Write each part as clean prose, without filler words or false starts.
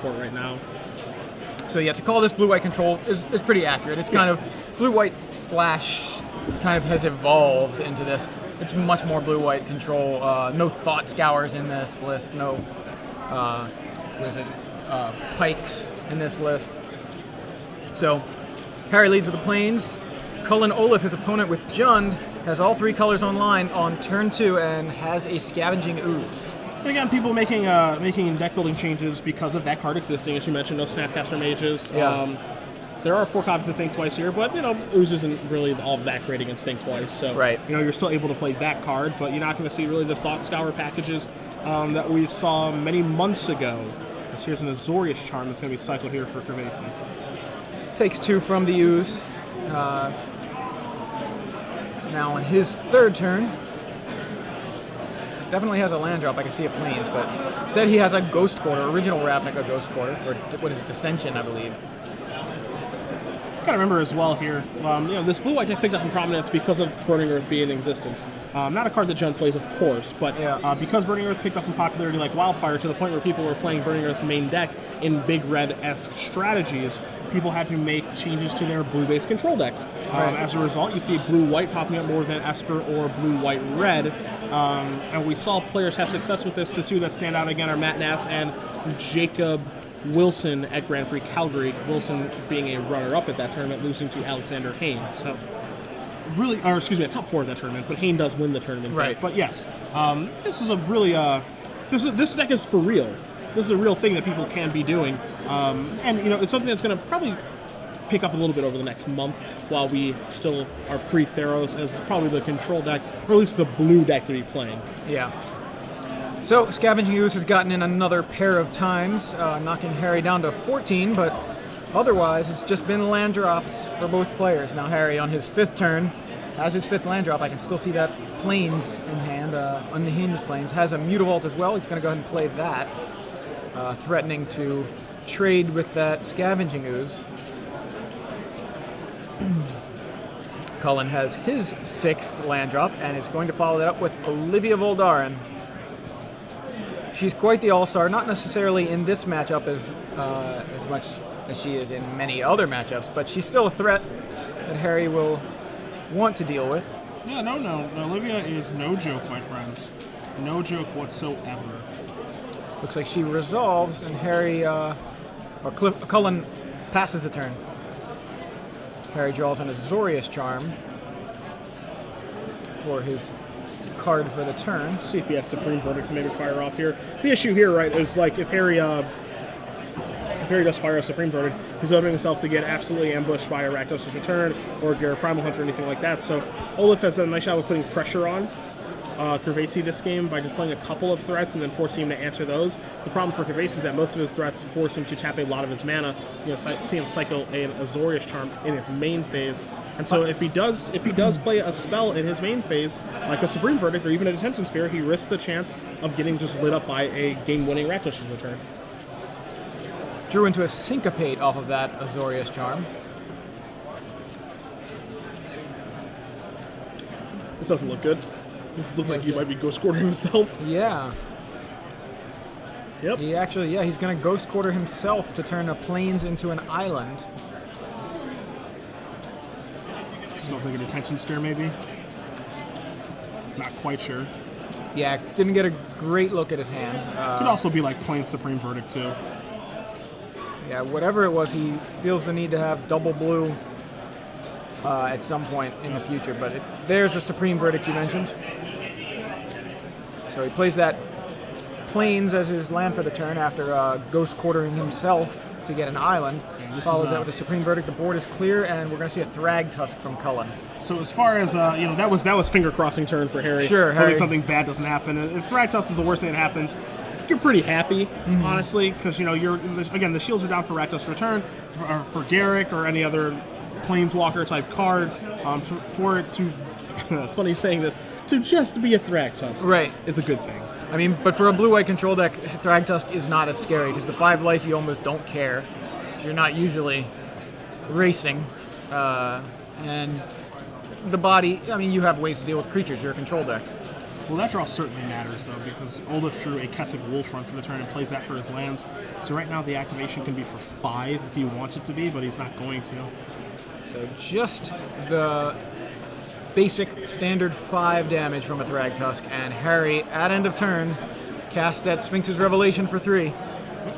for right now. So yeah, to call this blue-white control is pretty accurate. It's kind of blue-white flash kind of has evolved into this. It's much more blue-white control. No thought scours in this list. No, what is it? Pikes in this list. So Harry leads with the plains. Cullen Oliff, his opponent with Jund, has all 3 colors online on turn 2 and has a Scavenging Ooze. Again, people making deck building changes because of that card existing. As you mentioned, no Snapcaster Mages. Yeah. There are 4 copies of Think Twice here, but Ooze isn't really all that great against Think Twice. So right. You're still able to play that card, but you're not going to see really the Thought Scour packages that we saw many months ago. This here's an Azorius Charm that's going to be cycled here for Corvese. Takes 2 from the Ooze. Now on his 3rd turn, definitely has a land drop. I can see a plains, but instead he has a Ghost Quarter, original Ravnica Ghost Quarter, or what is it, Dissension, I believe. Got to remember as well here, this blue-white deck picked up in prominence because of Burning Earth being in existence. Not a card that Jund plays, of course, but because Burning Earth picked up in popularity like wildfire to the point where people were playing Burning Earth's main deck in Big Red-esque strategies, people had to make changes to their blue-based control decks. As a result, you see blue-white popping up more than Esper or blue-white-red, and we saw players have success with this. The 2 that stand out again are Matt Nass and Jacob Wilson at Grand Prix Calgary, Wilson being a runner-up at that tournament, losing to Alexander Hayne. So, really, or excuse me, a top 4 of that tournament, but Hayne does win the tournament. Right. But yes, this is a really, this deck is for real. This is a real thing that people can be doing. And, it's something that's going to probably pick up a little bit over the next month while we still are pre-Theros as probably the control deck, or at least the blue deck to be playing. Yeah. So, Scavenging Ooze has gotten in another pair of times, knocking Harry down to 14, but otherwise it's just been land drops for both players. Now Harry, on his 5th turn, has his 5th land drop. I can still see that plains in hand, Unhinged Plains. Has a Mutavault as well. He's going to go ahead and play that, threatening to trade with that Scavenging Ooze. Cullen has his 6th land drop and is going to follow that up with Olivia Voldaren. She's quite the all-star, not necessarily in this matchup as much as she is in many other matchups, but she's still a threat that Harry will want to deal with. Yeah, no. Olivia is no joke, my friends. No joke whatsoever. Looks like she resolves, and Harry, Cullen passes the turn. Harry draws an Azorius Charm for his card for the turn. See if he has Supreme Verdict to maybe fire off here. The issue here, right, is like if Harry does fire a Supreme Verdict, he's opening himself to get absolutely ambushed by a Rakdos' Return or Garrett Primal Hunter or anything like that. So Oliff has done a nice job of putting pressure on Corvese this game by just playing a couple of threats and then forcing him to answer those. The problem for Corvese is that most of his threats force him to tap a lot of his mana. See him cycle an Azorius Charm in his main phase. And so if he does play a spell in his main phase, like a Supreme Verdict or even a Detention Sphere, he risks the chance of getting just lit up by a game-winning Rakdos' Return. Drew into a Syncopate off of that Azorius Charm. This doesn't look good. This looks like he might be Ghost Quartering himself. Yeah. Yep. He's going to Ghost Quarter himself to turn a plains into an island. Smells like a Detention Sphere, maybe. Not quite sure. Yeah, didn't get a great look at his hand. Could also be like plain Supreme Verdict, too. Yeah, whatever it was, he feels the need to have double blue at some point in the future. But there's a Supreme Verdict you mentioned. So he plays that plains as his land for the turn after Ghost Quartering himself to get an island. Follows that with a Supreme Verdict. The board is clear, and we're going to see a Thrag Tusk from Cullen. So as far as that was finger crossing turn for Harry. Sure, Harry. Hoping something bad doesn't happen. If Thrag Tusk is the worst thing that happens, you're pretty happy, honestly, because you're again the shields are down for Rakdos Return, for Garrick or any other Planeswalker type card. For it to, funny saying this, to just be a Thrag Tusk, right, is a good thing. I mean, but for a blue-white control deck, Thrag Tusk is not as scary because the 5 life you almost don't care. You're not usually racing, and the body. I mean, you have ways to deal with creatures. You're a control deck. Well, that draw certainly matters, though, because Oliff drew a Kessig Wolfrun for the turn and plays that for his lands. So right now the activation can be for 5 if he wants it to be, but he's not going to. So just the basic standard 5 damage from a Thragtusk, and Harry, at end of turn, casts that Sphinx's Revelation for 3.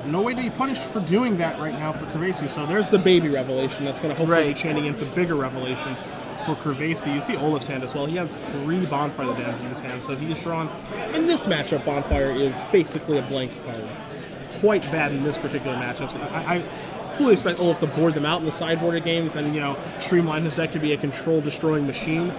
No way to be punished for doing that right now for Corvese. So there's the baby revelation that's going to hopefully be chaining into bigger revelations for Corvese. You see Oliff's hand as well. He has 3 Bonfire of the Damned in his hand, so he's drawn. In this matchup, Bonfire is basically a blank card. Quite bad in this particular matchup. So I fully expect Oliff to board them out in the sideboarded games and, streamline his deck to be a control-destroying machine.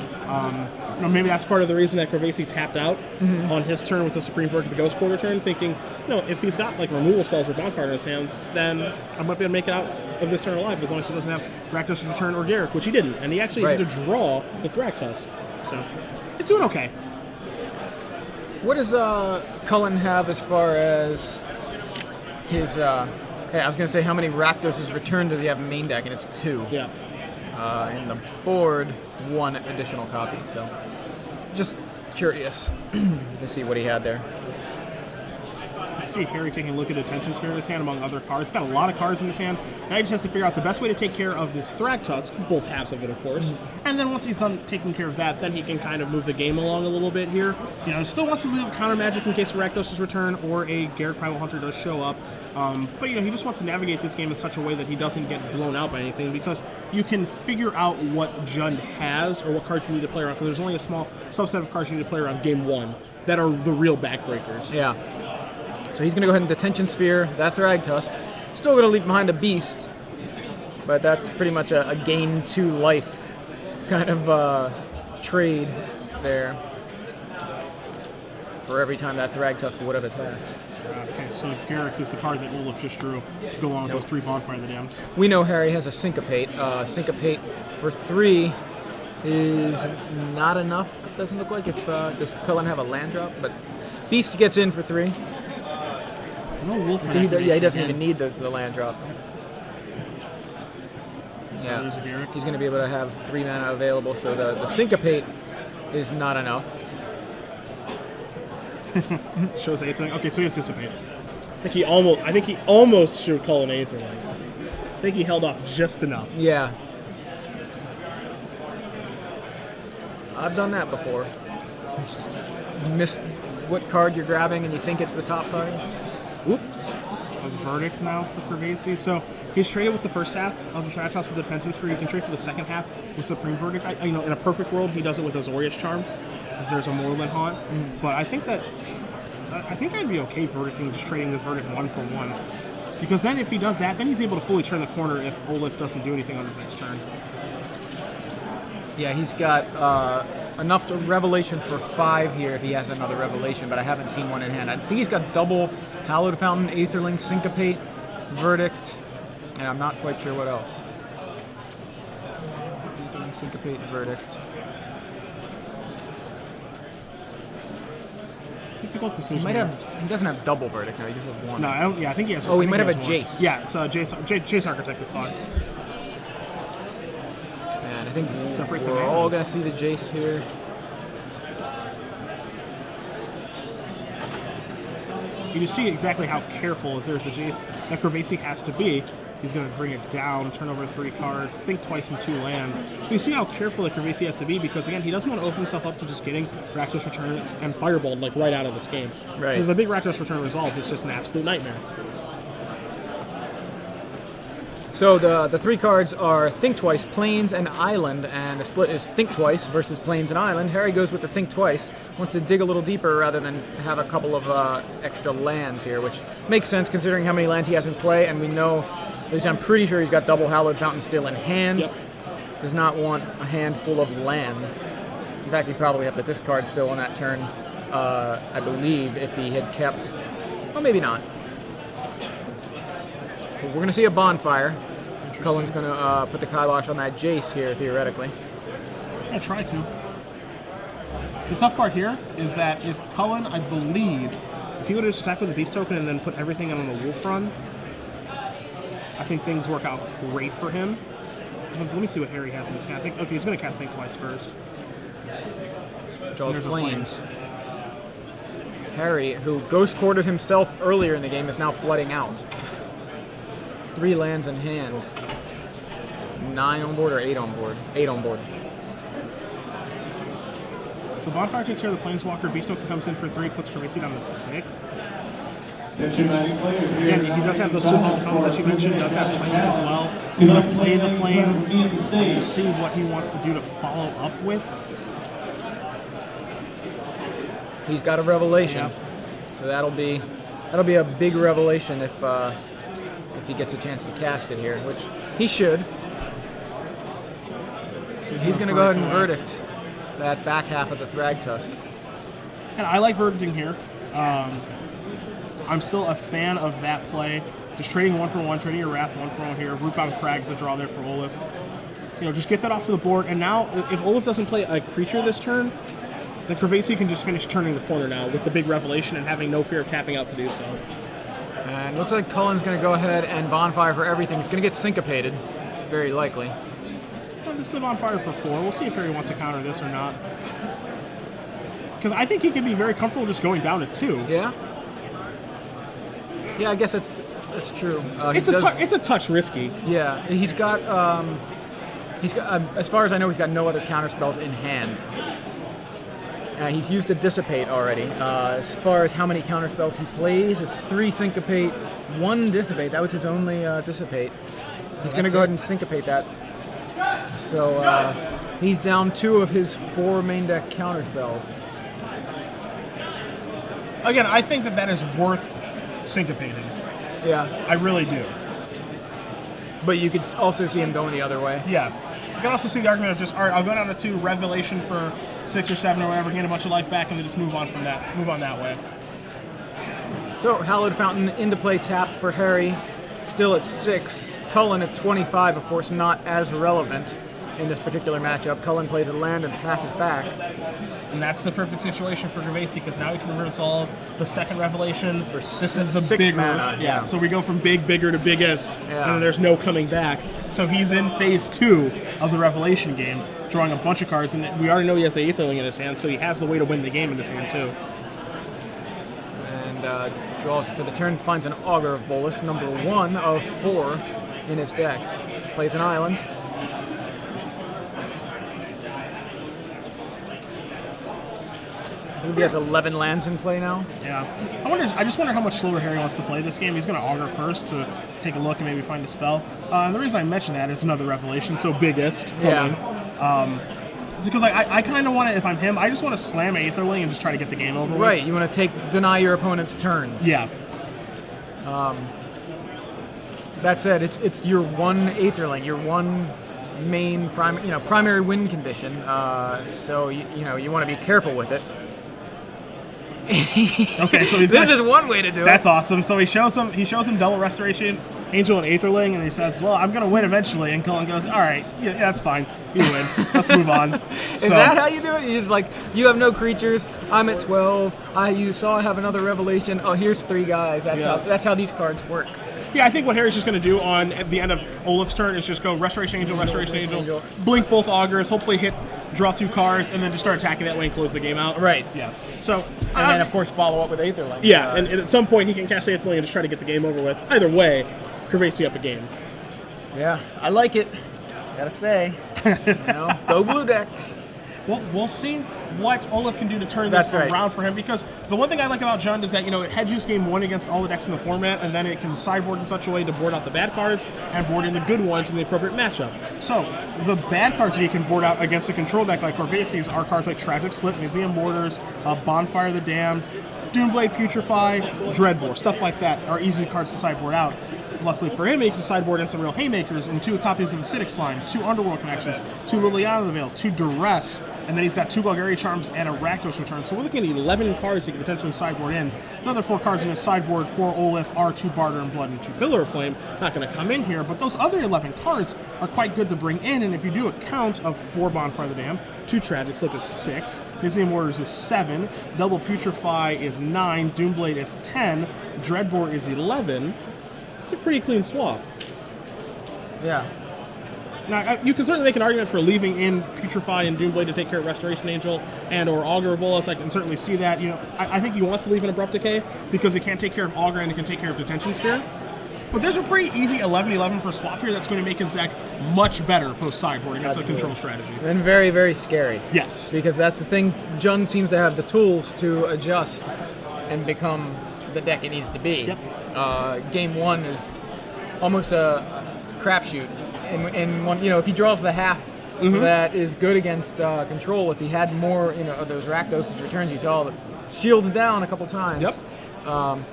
Maybe that's part of the reason that Corvese tapped out on his turn with the Supreme Verdict the Ghost Quarter turn, thinking, if he's got removal spells or Bonfire in his hands, then I might be able to make it out of this turn alive as long as he doesn't have Rakdos' Return or Garruk, which he didn't, and he actually had to draw the Thragtusk. So it's doing okay. What does Cullen have as far as his? I was going to say how many Rakdos' Return does he have in main deck, and it's 2. Yeah. And the board, 1 additional copy. So just curious to see what he had there. You see Harry taking a look at Attention Sphere in his hand among other cards. It's got a lot of cards in his hand. Now he just has to figure out the best way to take care of this Thragtusk, both halves of it, of course. And then once he's done taking care of that, then he can kind of move the game along a little bit here. He still wants to leave counter magic in case of Rakdos' Return or a Garruk Primal Hunter does show up. But he just wants to navigate this game in such a way that he doesn't get blown out by anything, because you can figure out what Jund has or what cards you need to play around, because there's only a small subset of cards you need to play around game 1 that are the real backbreakers. Yeah. So he's going to go ahead and Detention Sphere that Thragtusk. Still going to leave behind a Beast, but that's pretty much a gain 2 life kind of trade there for every time that Thragtusk would have attacked. Okay, so Garruk is the card that Oliff just drew to go along with those 3 Bonfire of the Damned. We know Harry has a Syncopate. Syncopate for 3 is not enough, it doesn't look like, if does Cullen have a land drop, but Beast gets in for 3. No Wolf. He doesn't even need the land drop. So yeah, he's going to be able to have 3 mana available, so the Syncopate is not enough. Shows Aetherling. Okay, so he has Dissipate. I think he almost should call an Aetherling. I think he held off just enough. Yeah. I've done that before. You miss what card you're grabbing and you think it's the top card. Oops. A Verdict now for Corvese. So he's traded with the first half of the Thragtusk with the Attention Sphere. He can trade for the second half with Supreme Verdict. In a perfect world, he does it with Azorius Charm, because there's a Moorland Haunt. But I think I'd be okay verdicting, just trading this Verdict 1 for 1. Because then if he does that, then he's able to fully turn the corner if Oliff doesn't do anything on his next turn. Yeah, he's got enough to Revelation for 5 here if he has another Revelation, but I haven't seen one in hand. I think he's got double Hallowed Fountain, Aetherling, Syncopate, Verdict, and I'm not quite sure what else. Syncopate, Verdict. Difficult decision. He doesn't have double Verdict now, he just has 1. No, I think he has. Oh, he might have a one. Jace. Yeah, it's Jace Architect with Fog. And I think Separate we're all going to see the Jace here. You see exactly how careful, as there's the Jace, that Corvese has to be. He's going to bring it down, turn over 3 cards, think twice in 2 lands. You see how careful that Corvese has to be, because again, he doesn't want to open himself up to just getting Rakdos Return and Fireballed right out of this game. Right. So if a big Rakdos Return resolves, it's just an absolute nightmare. So the 3 cards are Think Twice, Plains, and Island, and the split is Think Twice versus Plains and Island. Harry goes with the Think Twice, wants to dig a little deeper rather than have a couple of extra lands here, which makes sense considering how many lands he has in play, and we know, at least I'm pretty sure he's got double Hallowed Fountain still in hand. Yep. Does not want a hand full of lands. In fact, he'd probably have to discard still on that turn, I believe, if he had kept, well, maybe not. But we're going to see a Bonfire. Cullen's going to put the kibosh on that Jace here, theoretically. I'll try to. The tough part here is that if Cullen, I believe, if he would have just attacked with a Beast token and then put everything on the Wolf Run, I think things work out great for him. Let me see what Harry has in his hand. Okay, he's going to cast Think Twice first. Draws Plains. Harry, who ghost quartered himself earlier in the game, is now flooding out. 3 lands in hand. 9 on board or 8 on board? 8 on board. So Bonfire takes care of the Planeswalker. Beastoke comes in for 3, puts Corvese down to 6. Again, he does have those 2 holocrons that you mentioned. He does have planes as well. He's going to play the planes. We'll see what he wants to do to follow up with. He's got a revelation, Yep. so that'll be a big revelation if he gets a chance to cast it here, which he should. So he's going to go ahead and verdict that back half of the Thragtusk. And I like verdicting here. I'm still a fan of that play. Just trading 1 for 1, trading your Wrath 1 for 1 here. Rootbound Crag's a draw there for Oliff. You know, just get that off of the board. And now, if Oliff doesn't play a creature this turn, then Corvese can just finish turning the corner now with the big revelation and having no fear of tapping out to do so. And looks like Cullen's going to go ahead and Bonfire for everything. He's going to get syncopated, very likely. Well, this is a Bonfire for 4. We'll see if Harry wants to counter this or not. Because I think he could be very comfortable just going down to 2. Yeah? Yeah, I guess that's true. It's a touch risky. Yeah, he's got as far as I know, he's got no other counter spells in hand. He's used a Dissipate already. As far as how many counter spells he plays, it's 3 Syncopate, 1 Dissipate. That was his only Dissipate. He's going to go ahead and Syncopate that. So he's down 2 of his 4 main deck counter spells. Again, I think that is worth syncopating. Yeah. I really do. But you could also see him going the other way. Yeah. You can also see the argument of just, all right, I'll go down to 2, Revelation for 6 or 7 or whatever, gain a bunch of life back, and then just move on from that. Move on that way. So Hallowed Fountain into play tapped for Harry, still at 6. Cullen at 25, of course, not as relevant in this particular matchup. Cullen plays a land and passes back. And that's the perfect situation for Corvese, because now he can resolve the second Revelation. This is the 6 bigger. mana, yeah. So we go from big, bigger to biggest, Yeah. and then there's no coming back. So he's in phase 2 of the Revelation game, drawing a bunch of cards, and we already know he has the Aetherling in his hand, so he has the way to win the game in this hand too. And draws for the turn, finds an Augur of Bolus, number 1 of 4 in his deck. Plays an island. I think he has 11 lands in play now. Yeah. I just wonder how much slower Harry wants to play this game. He's going to Augur first to take a look and maybe find a spell. And the reason I mention that is another Revelation, so biggest coming. Yeah. Because I kind of want to, if I'm him, I just want to slam Aetherling and just try to get the game over with. Right, you want to deny your opponent's turns. Yeah. That said, it's your 1 Aetherling, your 1 main primary win condition. So you want to be careful with it. Okay, so this is one way to do it. That's awesome. So he shows him double Restoration, Angel and Aetherling, and he says, "Well, I'm gonna win eventually." And Cullen goes, "All right, yeah, that's fine. You win. Let's move on." Is that how you do it? You just like, you have no creatures. I'm at 12. You saw I have another Revelation. Oh, here's 3 guys. That's how these cards work. Yeah, I think what Harry's just going to do at the end of Oliff's turn is just go Restoration Angel, blink both Augurs, hopefully draw 2 cards, and then just start attacking that way and close the game out. Right. Yeah. So. And then, of course, follow up with Aetherling. Yeah, and at some point he can cast Aetherling and just try to get the game over with. Either way, Corvese up a game. Yeah, I like it. Gotta say. Go Blue decks. Well, we'll see what Oliff can do to turn this around for him, because the one thing I like about Jund is that, it hedges game 1 against all the decks in the format, and then it can sideboard in such a way to board out the bad cards and board in the good ones in the appropriate matchup. So, the bad cards that you can board out against a control deck like Corvese's are cards like Tragic Slip, Museum Borders, Bonfire the Damned, Doomblade Putrefy, Dreadbore, stuff like that are easy cards to sideboard out. Luckily for him, he can sideboard in some real haymakers and 2 copies of Acidic Slime, 2 Underworld Connections, 2 Liliana the Veil, 2 Duress, and then he's got 2 Golgari Charms and a Rakdos Return. So we're looking at 11 cards he can potentially sideboard in. The other 4 cards in his sideboard for Oliff are 2 Barter and Blood and 2 Pillar of Flame. Not going to come in here, but those other 11 cards are quite good to bring in, and if you do a count of 4 Bonfire the Damned, 2 Tragic Slip is 6, Museum Orders is 7, Double Putrefy is 9, Doomblade is 10, Dreadbore is 11. It's a pretty clean swap. Yeah. Now, you can certainly make an argument for leaving in Putrefy and Doomblade to take care of Restoration Angel and or Augur Bolus. I can certainly see that. I think he wants to leave an Abrupt Decay because it can take care of Augur and it can take care of Detention Sphere. But there's a pretty easy 11-11 for swap here that's going to make his deck much better post-sideboarding. That's a control strategy. And very, very scary. Yes. Because that's the thing, Jund seems to have the tools to adjust and become the deck it needs to be. Yep. Game 1 is almost a crapshoot. And one, if he draws the half that is good against control, if he had more, of those Rakdos' returns, you saw the shields down a couple times. Yep.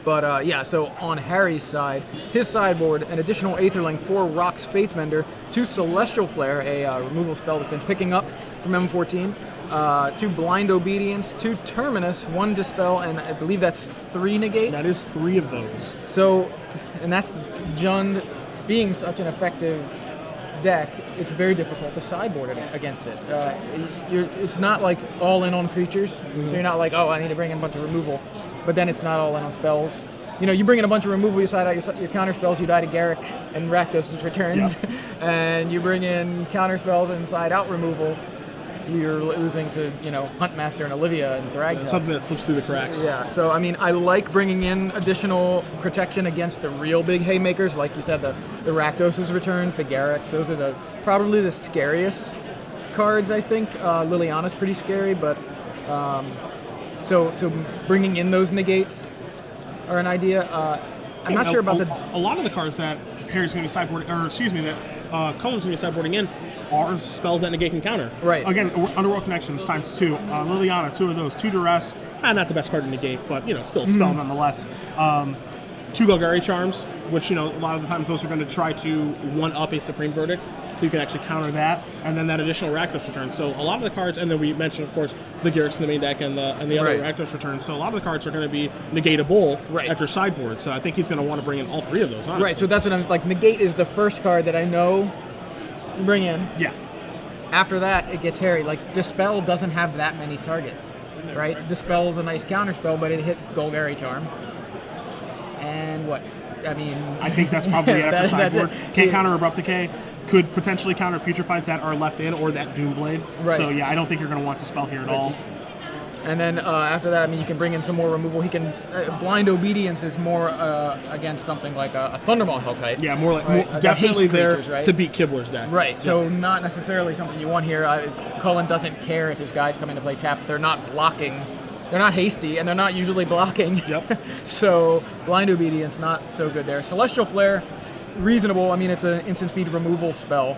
But so on Harry's side, his sideboard, an additional Aetherling, 4 Rock's Faithmender, 2 Celestial Flare, a removal spell that's been picking up from M14, 2 Blind Obedience, 2 Terminus, 1 Dispel, and I believe that's 3 Negate. That is 3 of those. So, and that's Jund being such an effective deck, it's very difficult to sideboard against it. It's not like all in on creatures, so you're not like, oh, I need to bring in a bunch of removal. But then it's not all in on spells. You bring in a bunch of removal, you side out your counter spells, you die to Garruk and Rakdos' returns, and you bring in counter spells and side out removal, you're losing to, Huntmaster and Olivia and Thragtusk. Something that slips through the cracks. Yeah, so I like bringing in additional protection against the real big haymakers, like you said, the Rakdos' returns, the Garruks. Those are probably the scariest cards, I think. Liliana's pretty scary, but so bringing in those negates are an idea. I'm not sure about a lot of the cards that Harry's going to be sideboarding, or excuse me, that Cullen's going to be sideboarding in are spells that negate and counter. Right. Again, Underworld Connections times 2. Liliana, 2 of those. 2 Duress. Not the best card to negate, but still a spell nonetheless. 2 Golgari Charms, which a lot of the times those are going to try to one-up a Supreme Verdict, so you can actually counter that, and then that additional Rakdos return. So a lot of the cards, and then we mentioned, of course, the Garruks in the main deck and the other Rakdos returns. So a lot of the cards are going to be negatable after sideboard. So I think he's going to want to bring in all 3 of those. Honestly. Right. So that's what I'm like. Negate is the first card that I know you bring in. Yeah. After that, it gets hairy. Like Dispel doesn't have that many targets, right? Dispel is a nice counter spell, but it hits Golgari Charm. And what? I think that's probably it after sideboard. Can't counter Abrupt Decay. Could potentially counter Putrefys that are left in, or that Doomblade. Right. So yeah, I don't think you're going to want to spell here at all. And then after that, you can bring in some more removal. He can Blind Obedience is more against something like a Thundermaw Hell type. Yeah, more definitely there creatures, to beat Kibler's deck. Right. So not necessarily something you want here. Cullen doesn't care if his guys come in to play tap. They're not blocking. They're not hasty, and they're not usually blocking. Yep. So Blind Obedience, not so good there. Celestial Flare, reasonable. It's an instant speed removal spell.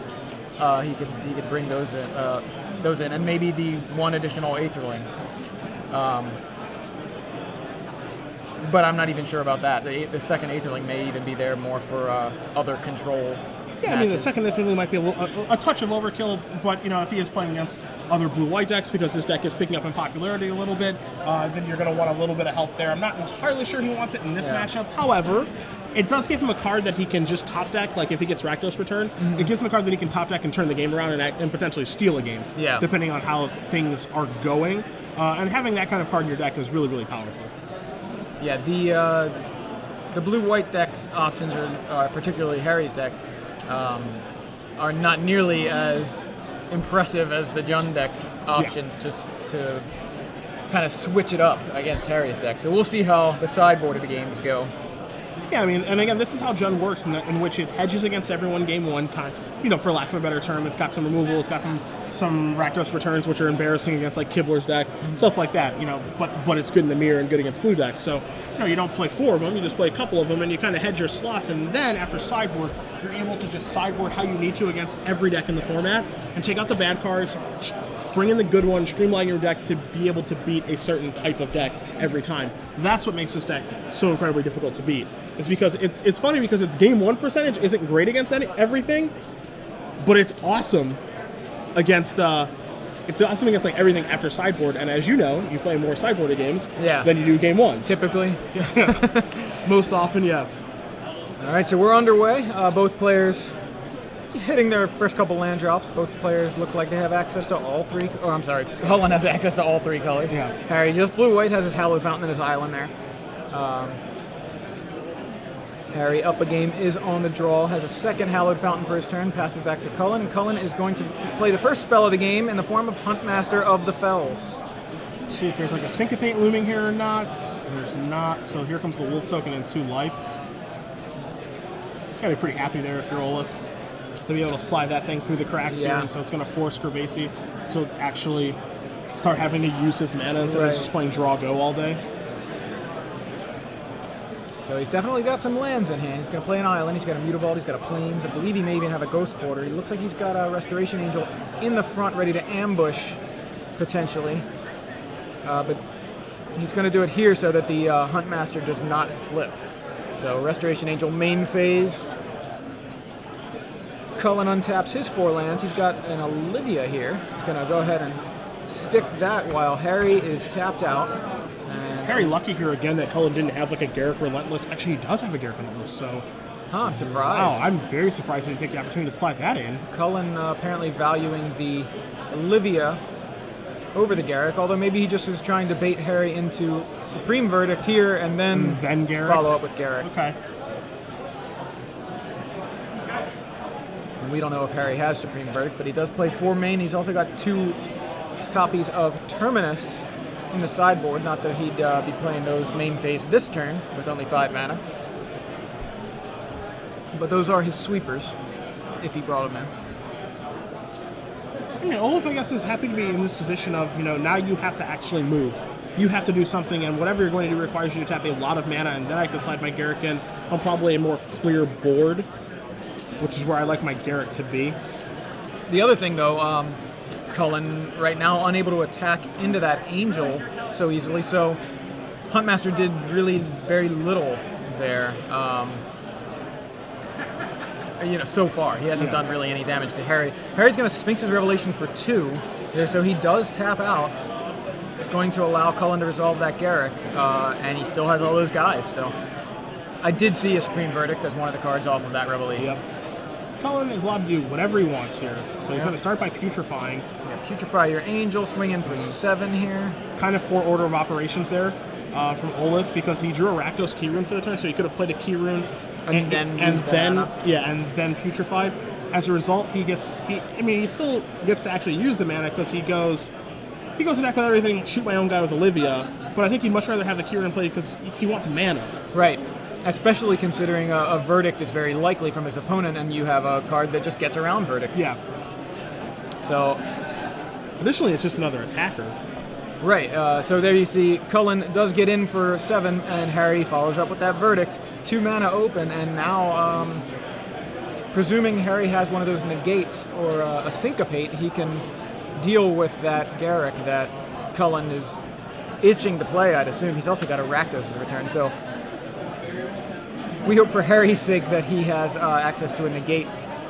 He could bring those in, and maybe the 1 additional Aetherling. But I'm not even sure about that. The second Aetherling may even be there more for other control. Yeah, matches. The second Aetherling might be a touch of overkill, but if he is playing against other blue-white decks, because this deck is picking up in popularity a little bit, then you're going to want a little bit of help there. I'm not entirely sure he wants it in this matchup. However, it does give him a card that he can just top deck, like if he gets Rakdos return, it gives him a card that he can top deck and turn the game around and potentially steal a game, depending on how things are going. And having that kind of card in your deck is really, really powerful. Yeah, the blue-white deck's options, are particularly Harry's deck, are not nearly as impressive as the Jund deck's options to kind of switch it up against Harry's deck. So we'll see how the sideboard of the games go. Yeah, and again, this is how Jund works, in which it hedges against everyone game 1, for lack of a better term. It's got some removal, it's got some Rakdos returns, which are embarrassing against like Kibler's deck, stuff like that, but it's good in the mirror and good against blue decks. So, you don't play 4 of them, you just play a couple of them, and you kind of hedge your slots, and then after sideboard, you're able to just sideboard how you need to against every deck in the format, and take out the bad cards, bring in the good one, streamline your deck to be able to beat a certain type of deck every time. That's what makes this deck so incredibly difficult to beat. It's because it's funny because its game 1 percentage isn't great against everything, but it's awesome against like everything after sideboard. And as you know, you play more sideboarded games than you do game 1. Typically. Most often, yes. All right, so we're underway. Both players hitting their first couple land drops. Both players look like they have access to all 3. Oh, I'm sorry. Cullen has access to all 3 colors. Yeah. Harry just blue-white has his Hallowed Fountain and his Island there. Harry up a game, is on the draw, has a second Hallowed Fountain for his turn, passes back to Cullen, and Cullen is going to play the first spell of the game in the form of Huntmaster of the Fells. Let's see if there's like a Syncopate looming here or not. There's not, so here comes the Wolf token and 2 life. Gotta be pretty happy there if you're Oliff to be able to slide that thing through the cracks here, and so it's gonna force Corvese to actually start having to use his mana instead of just playing draw go all day. So he's definitely got some lands in hand. He's going to play an island, he's got a Mutavault, he's got a Plains. I believe he may even have a Ghost Quarter. He looks like he's got a Restoration Angel in the front ready to ambush, potentially. But he's going to do it here so that the Huntmaster does not flip. So Restoration Angel main phase. Cullen untaps his 4 lands. He's got an Olivia here. He's going to go ahead and stick that while Harry is tapped out. Harry lucky here again that Cullen didn't have like a Garruk Relentless. Actually, he does have a Garruk Relentless, so... I'm surprised. Oh, I'm very surprised he didn't take the opportunity to slide that in. Cullen apparently valuing the Olivia over the Garruk, although maybe he just is trying to bait Harry into Supreme Verdict here and then Garruk. Follow up with Garruk. Okay. And we don't know if Harry has Supreme Verdict, but he does play 4 main. He's also got 2 copies of Terminus in the sideboard. Not that he'd be playing those main phase this turn with only 5 mana. But those are his sweepers, if he brought them in. I mean, Oliff, I guess, is happy to be in this position of, now you have to actually move. You have to do something, and whatever you're going to do requires you to tap a lot of mana, and then I can slide my Garruk in on probably a more clear board, which is where I like my Garruk to be. The other thing, though, Cullen right now unable to attack into that Angel so easily, so Huntmaster did really very little there. So far he hasn't done really any damage to Harry. Harry's going to Sphinx's Revelation for 2, so he does tap out. It's going to allow Cullen to resolve that Garruk, and he still has all those guys. So I did see a Supreme Verdict as one of the cards off of that Revelation. Yep. Cullen is allowed to do whatever he wants here. So he's going to start by Putrefying. Yeah, Putrefy your Angel, swing in for 7 here. Kind of poor order of operations there from Oliff, because he drew a Rakdos Keyrune for the turn, so he could have played a Keyrune and then Putrefied. As a result, he still gets to actually use the mana because he goes attack with everything, shoot my own guy with Olivia, but I think he'd much rather have the Keyrune played because he wants mana. Right. Especially considering a Verdict is very likely from his opponent, and you have a card that just gets around Verdict. Yeah. So, additionally, it's just another attacker. Right. So there you see Cullen does get in for 7, and Harry follows up with that Verdict. 2 mana open, and now, presuming Harry has one of those negates or a Syncopate, he can deal with that Garruk that Cullen is itching to play, I'd assume. He's also got a Rakdos as a return, so we hope for Harry's sake that he has access to a negate.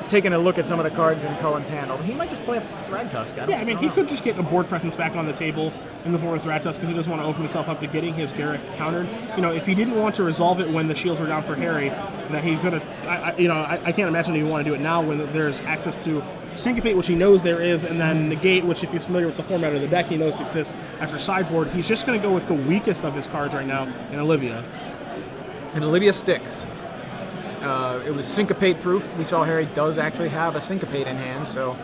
Taking a look at some of the cards in Cullen's hand, he might just play a Thragtusk. He could just get a board presence back on the table in the form of Thragtusk because he doesn't want to open himself up to getting his Garruk countered. If he didn't want to resolve it when the shields were down for Harry, that he's gonna, I can't imagine he would want to do it now when there's access to Syncopate, which he knows there is, and then Negate, which if he's familiar with the format of the deck, he knows exists after sideboard. He's just going to go with the weakest of his cards right now in Olivia. And Olivia sticks. It was Syncopate proof. We saw Harry does actually have a Syncopate in hand, so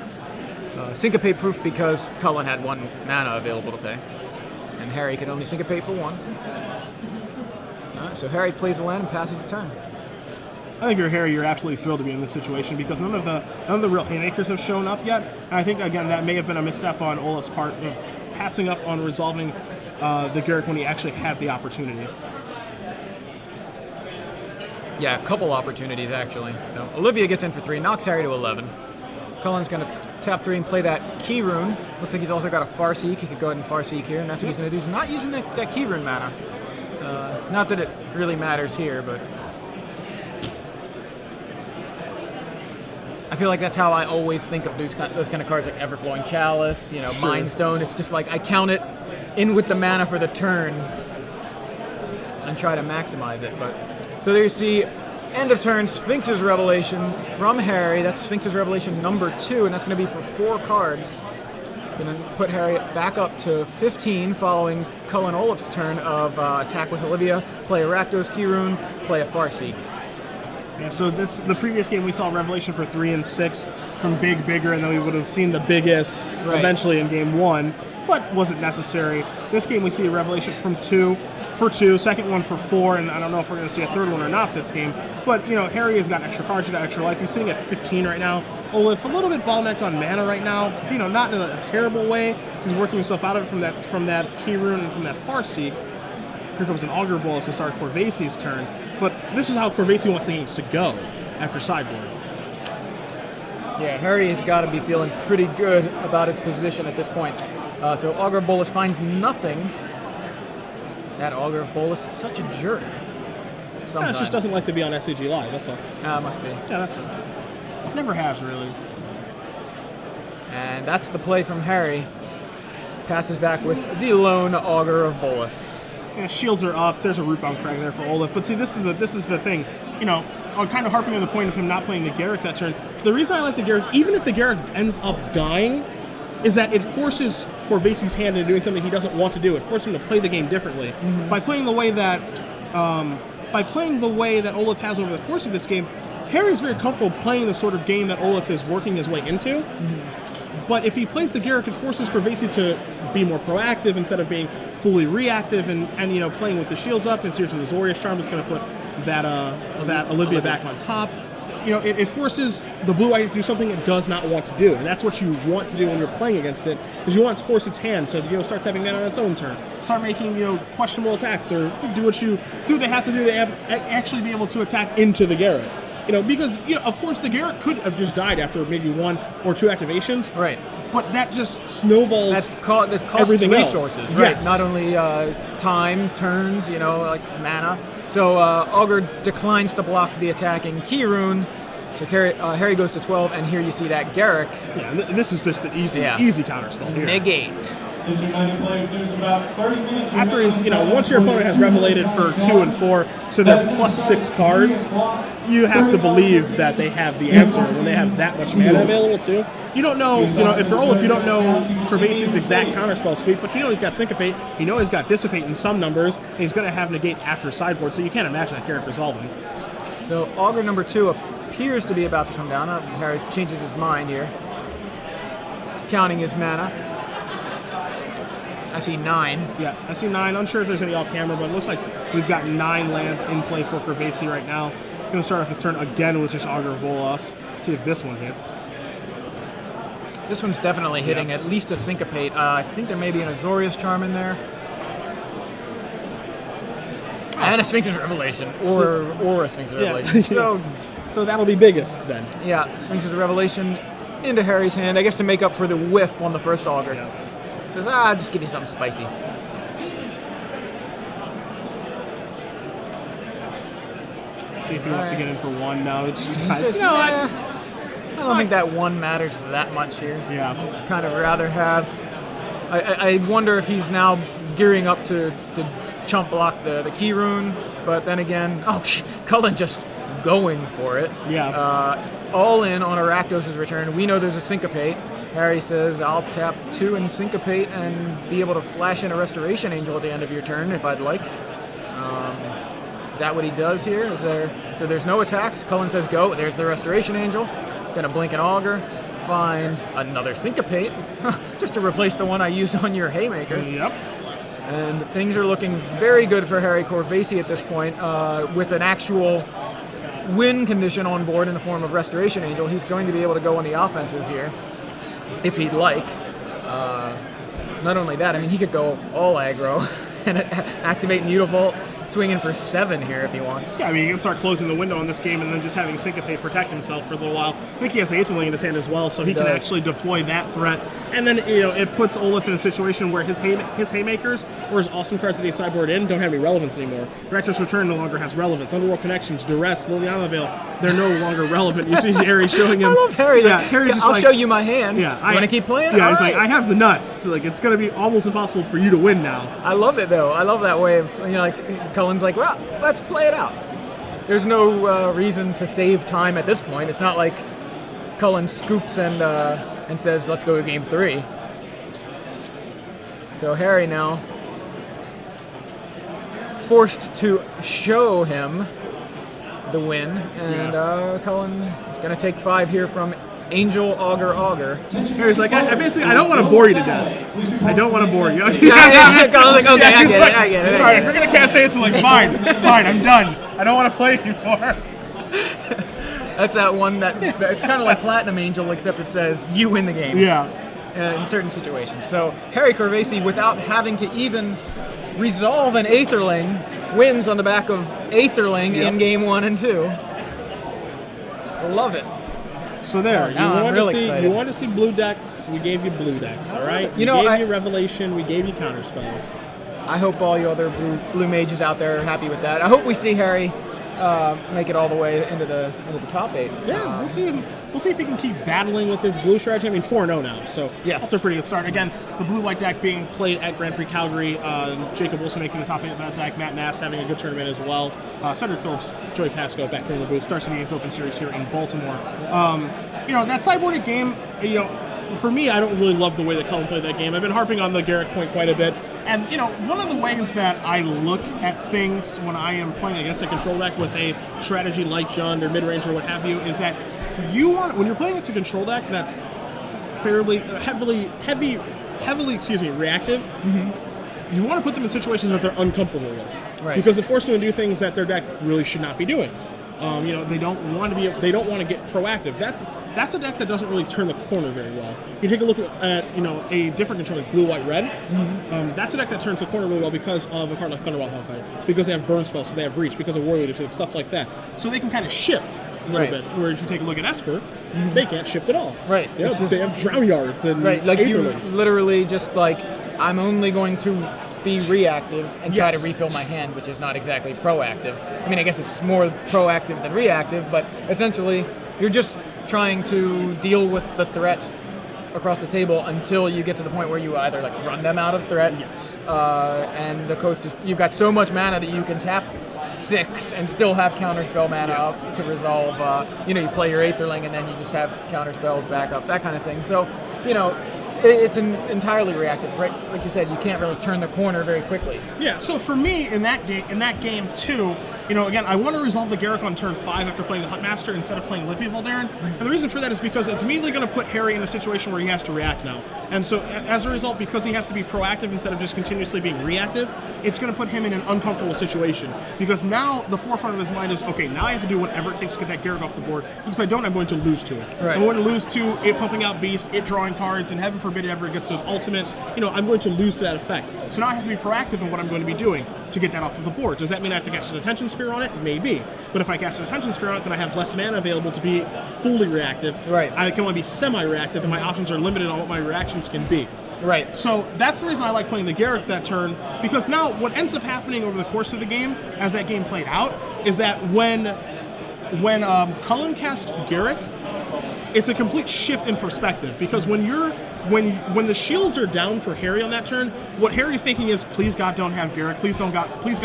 Syncopate proof because Cullen had 1 mana available to pay, and Harry could only Syncopate for 1. So Harry plays a land and passes the turn. I think you're Harry. You're absolutely thrilled to be in this situation because none of the real haymakers have shown up yet. And I think again that may have been a misstep on Oliff's part of passing up on resolving the Garruk when he actually had the opportunity. Yeah, a couple opportunities actually. So Olivia gets in for 3, knocks Harry to 11. Cullen's going to tap 3 and play that Keyrune. Looks like he's also got a Farseek. He could go ahead and Farseek here, and that's what he's going to do. He's not using that Keyrune mana. Not that it really matters here, but I feel like that's how I always think of those kind of cards, like Everflowing Chalice, Sure. Mind Stone. It's just like I count it in with the mana for the turn and try to maximize it. But so there you see, end of turn, Sphinx's Revelation from Harry. That's Sphinx's Revelation number 2, and that's going to be for 4 cards. Going to put Harry back up to 15 following Cullen Oliff's turn of attack with Olivia, play a Rakdos Keyrune, play a Farseek. Yeah, so the previous game we saw Revelation for 3 and 6 from bigger, and then we would have seen the biggest eventually in game 1, but wasn't necessary. This game we see a Revelation from 2 for 2, second one for 4, and I don't know if we're going to see a third one or not this game. But Harry has got extra cards, he's got extra life. He's sitting at 15 right now. Oliff a little bit bottlenecked on mana right now. Not in a terrible way. He's working himself out of it from that key rune and from that Farseek. Here comes an Augur Bolus to start Corvese's turn. But this is how Corvese wants the games to go after sideboard. Yeah, Harry has got to be feeling pretty good about his position at this point. So Augur Bolus finds nothing. That Augur Bolus is such a jerk. Yeah, it just doesn't like to be on SCG Live, that's all. Must be. Yeah, that's it. Never has, really. And that's the play from Harry. Passes back with the lone Augur of Bolus. Yeah, shields are up. There's a Rootbound Crag there for Oliff. But see, this is the thing. I'm kind of harping on the point of him not playing the Garruk that turn. The reason I like the Garruk, even if the Garruk ends up dying, is that it forces Corvese's hand into doing something he doesn't want to do. It forces him to play the game differently. Mm-hmm. By playing the way that Oliff has over the course of this game, Harry's very comfortable playing the sort of game that Oliff is working his way into. Mm-hmm. But if he plays the Garruk, it forces Corvese to be more proactive instead of being fully reactive and playing with the shields up. And here's the Azorius Charm that's going to put that Olivia back on top. It forces the blue-white to do something it does not want to do, and that's what you want to do when you're playing against it. Is you want to force its hand to start tapping down on its own turn, start making questionable attacks, or do what they have to do to actually be able to attack into the Garruk. Because of course the Garruk could have just died after maybe 1 or 2 activations, right? But that just snowballs. That costs everything resources, else. right? Yes. Not only time, turns, like mana. So Augur declines to block the attacking key rune. So Harry goes to 12, and here you see that Garruk. Yeah, and this is just an easy counterspell here. Negate. After he's, once your opponent has revelated for 2 and 4, so they're +6 cards, you have to believe that they have the answer when they have that much mana available too. You don't know, if for Oliff, you don't know Corvese's exact counterspell suite, but he's got Syncopate, he's got Dissipate in some numbers, and he's going to have Negate after sideboard, so you can't imagine that Garruk resolving. So Augur number 2 appears to be about to come down. Harry changes his mind here. Counting his mana. I see 9. Yeah, I see 9. Unsure if there's any off camera, but it looks like we've got 9 lands in play for Corvese right now. Going to start off his turn again with just Augur Bolas. See if this one hits. This one's definitely hitting at least a Syncopate. I think there may be an Azorius Charm in there. And a Sphinx's Revelation. Or a Sphinx's Revelation. So that'll be biggest then. Yeah, Sphinx's Revelation into Harry's hand, I guess to make up for the whiff on the first Augur. Yeah. Says, just give me something spicy. See if he wants to get in for 1 now. It just decides, I don't think that 1 matters that much here. Yeah. Kind of rather have. I wonder if he's now gearing up to chump block the key rune, but then again, Cullen just going for it. Yeah. All in on Arachnos' return. We know there's a Syncopate. Harry says, I'll tap 2 and Syncopate and be able to flash in a Restoration Angel at the end of your turn if I'd like. Is that what he does here? So there's no attacks. Cullen says go. There's the Restoration Angel. Gonna blink an Augur. Find another Syncopate. Just to replace the one I used on your Haymaker. Yep. And things are looking very good for Harry Corvese at this point. With an actual win condition on board in the form of Restoration Angel, he's going to be able to go on the offensive here. If he'd like. Not only that, he could go all aggro and activate Mutavault, swinging for 7 here if he wants. Yeah, he can start closing the window on this game and then just having Syncopate protect himself for a little while. I think he has Aetherling in his hand as well, so he can actually deploy that threat. And then, it puts Oliff in a situation where his Haymakers or his awesome cards that he sideboard in don't have any relevance anymore. Rector's Return no longer has relevance. Underworld Connections, Duress, Liliana Veil, they're no longer relevant. You see Harry showing him. I love Harry. Yeah, Harry's just I'll show you my hand. Yeah, you want to keep playing? Yeah, All he's right. like, I have the nuts. Like, it's going to be almost impossible for you to win now. I love it, though. I love that way of, Cullen's like, well, let's play it out. There's no reason to save time at this point. It's not like Cullen scoops and says, let's go to game 3. So Harry now forced to show him the win. And Cullen is going to take 5 here from Angel Augur. Harry's like, I don't want to bore you to death. I don't want to bore you. Cullen's like, okay, I get it. All right, if you're going to cast Aether, like, fine, I'm done. I don't want to play anymore. That's that one that it's kind of like Platinum Angel, except it says you win the game. Yeah. In certain situations. So Harry Corvese, without having to even resolve an Aetherling, wins on the back of Aetherling in game 1 and 2. Love it. So there, you want to see blue decks, we gave you blue decks, all right? We gave you Revelation, we gave you counter spells. I hope all you other blue mages out there are happy with that. I hope we see Harry make it all the way into the top 8. Yeah, we'll see him. We'll see if he can keep battling with his blue strategy. I mean, 4-0 now, so that's a pretty good start. Again, the blue-white deck being played at Grand Prix Calgary. Jacob Wilson making the top 8 of that deck. Matt Nass having a good tournament as well. Cedric Phillips, Joey Pasco back here in the booth. Star City Games Open Series here in Baltimore. That sideboarded game, for me, I don't really love the way that Cullen played that game. I've been harping on the Garrick point quite a bit. And, one of the ways that I look at things when I am playing against a control deck with a strategy like Jund or mid-range or what have you, is that when you're playing against a control deck that's fairly heavily reactive, you want to put them in situations that they're uncomfortable with. Right. Because it forces them to do things that their deck really should not be doing. They don't want to get proactive. That's a deck that doesn't really turn the corner very well. You take a look at a different control like blue, white, red. That's a deck that turns the corner really well because of a card like Thunderwall Hellkite, because they have burn spells, so they have reach, because of War Leadership, stuff like that. So they can kind of shift a little bit. Whereas if you take a look at Esper, they can't shift at all. Right. They have Drown Yards and like Aetherlings. You literally just like, I'm only going to be reactive and try to refill my hand, which is not exactly proactive. I mean, I guess it's more proactive than reactive, but essentially you're just trying to deal with the threats across the table until you get to the point where you either like run them out of threats, and the coast is, you've got so much mana that you can tap 6 and still have counterspell mana up to resolve. You play your Aetherling and then you just have counterspells back up, that kind of thing. So, it's entirely reactive, right? Like you said, you can't really turn the corner very quickly. Yeah. So for me, in that game too, again, I want to resolve the Garrick on turn 5 after playing the Huntmaster instead of playing Liffey Voldaren. And the reason for that is because it's immediately going to put Harry in a situation where he has to react now. And so as a result, because he has to be proactive instead of just continuously being reactive, it's going to put him in an uncomfortable situation. Because now the forefront of his mind is, okay, now I have to do whatever it takes to get that Garrick off the board. Because if I don't, I'm going to lose to it. Right. I'm going to lose to it pumping out Beast, it drawing cards, and heaven forbid it ever gets to ultimate. I'm going to lose to that effect. So now I have to be proactive in what I'm going to be doing to get that off of the board. Does that mean I have to cast an Attention Sphere on it? Maybe. But if I cast an Attention Sphere on it, then I have less mana available to be fully reactive. Right. I can only be semi-reactive, and my options are limited on what my reactions can be. Right. So that's the reason I like playing the Garrick that turn, because now what ends up happening over the course of the game, as that game played out, is that when Cullen cast Garrick, it's a complete shift in perspective, because when the shields are down for Harry on that turn, what Harry's thinking is, please God don't have Garrick, please God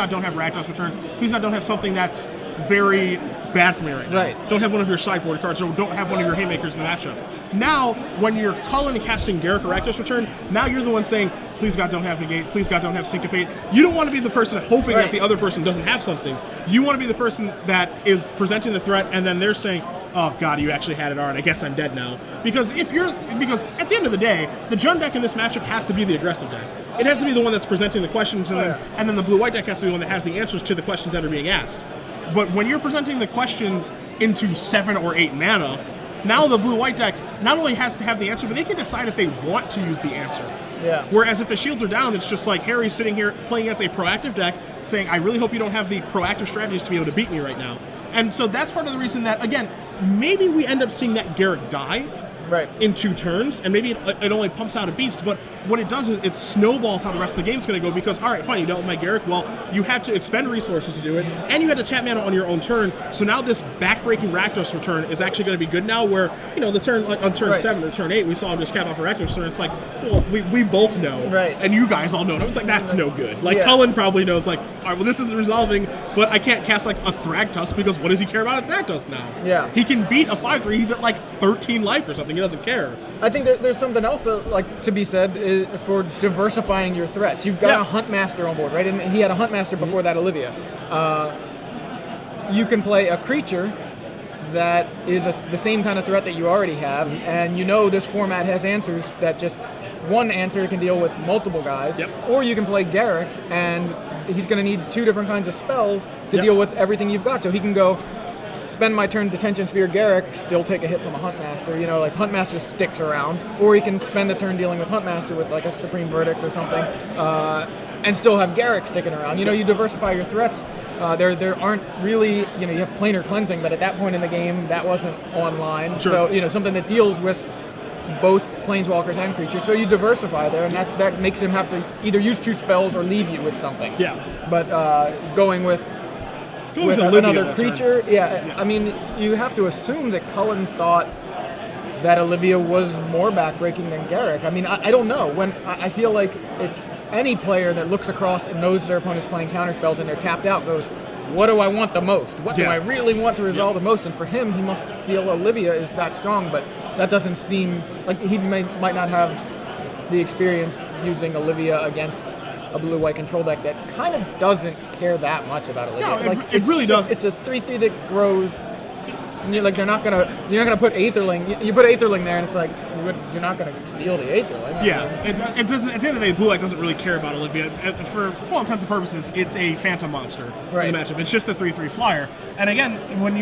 don't have Rakdos Return, please God don't have something that's very bad for me right now. Right. Don't have one of your sideboard cards, or don't have one of your haymakers in the matchup. Now, when you're Cullen casting Garrick or Rakdos Return, now you're the one saying, please God don't have Negate, please God don't have Syncopate. You don't want to be the person hoping that the other person doesn't have something. You want to be the person that is presenting the threat, and then they're saying, oh God, you actually had it, all right, I guess I'm dead now. Because at the end of the day, the Jund deck in this matchup has to be the aggressive deck. It has to be the one that's presenting the questions, and then the blue-white deck has to be the one that has the answers to the questions that are being asked. But when you're presenting the questions into 7 or 8 mana, now the blue-white deck not only has to have the answer, but they can decide if they want to use the answer. Yeah. Whereas if the shields are down, it's just like Harry sitting here playing against a proactive deck, saying, I really hope you don't have the proactive strategies to be able to beat me right now. And so that's part of the reason that, again, maybe we end up seeing that Garrick die in 2 turns, and maybe it only pumps out a Beast, but what it does is it snowballs how the rest of the game's going to go, because, all right, fine, you dealt with my Garrick, well, you had to expend resources to do it, and you had to tap mana on your own turn, so now this backbreaking Rakdos Return is actually going to be good now, where, the turn, like on turn 7 or turn 8, we saw him just cap off a Rakdos Return, it's like, well, we both know, and you guys all know, it's like, that's no good. Like, Cullen probably knows, like, all right, well, this isn't resolving, but I can't cast, like, a Thragtusk, because what does he care about a Thragtusk now? Yeah. He can beat a 5/3, he's at, like, 13 life or something, he doesn't care. I think there's something else to be said for diversifying your threats. You've got a Huntmaster on board, right? And he had a Huntmaster before that, Olivia. you can play a creature that is the same kind of threat that you already have, and you know this format has answers that just one answer can deal with multiple guys, or you can play Garrick, and he's going to need 2 different kinds of spells to deal with everything you've got. So he can go spend my turn Detention Sphere Garrick, still take a hit from a Huntmaster, you know, like Huntmaster sticks around, or he can spend a turn dealing with Huntmaster with like a Supreme Verdict or something, and still have Garrick sticking around. You know, you diversify your threats. There aren't really, you know, you have Planar Cleansing, but at that point in the game, that wasn't online. Sure. So, you know, something that deals with both planeswalkers and creatures. So you diversify there, and that makes him have to either use 2 spells or leave you with something. Yeah. But going with another creature, I mean, you have to assume that Cullen thought that Olivia was more backbreaking than Garrick. I mean, I don't know. When I feel like it's any player that looks across and knows their opponent's playing counterspells and they're tapped out goes, what do I want the most? What do I really want to resolve the most? And for him, he must feel Olivia is that strong, but that doesn't seem like he might not have the experience using Olivia against a blue-white control deck that kind of doesn't care that much about Olivia. No, it really does. It's a 3/3 that grows. And you're like, you're not gonna put Aetherling. You put Aetherling there, and it's like you're not gonna steal the Aetherling. Yeah, it doesn't. At the end of the day, Blue White doesn't really care about Olivia. For all intents and purposes, it's a phantom monster in the matchup. It's just a 3/3 flyer. And again, when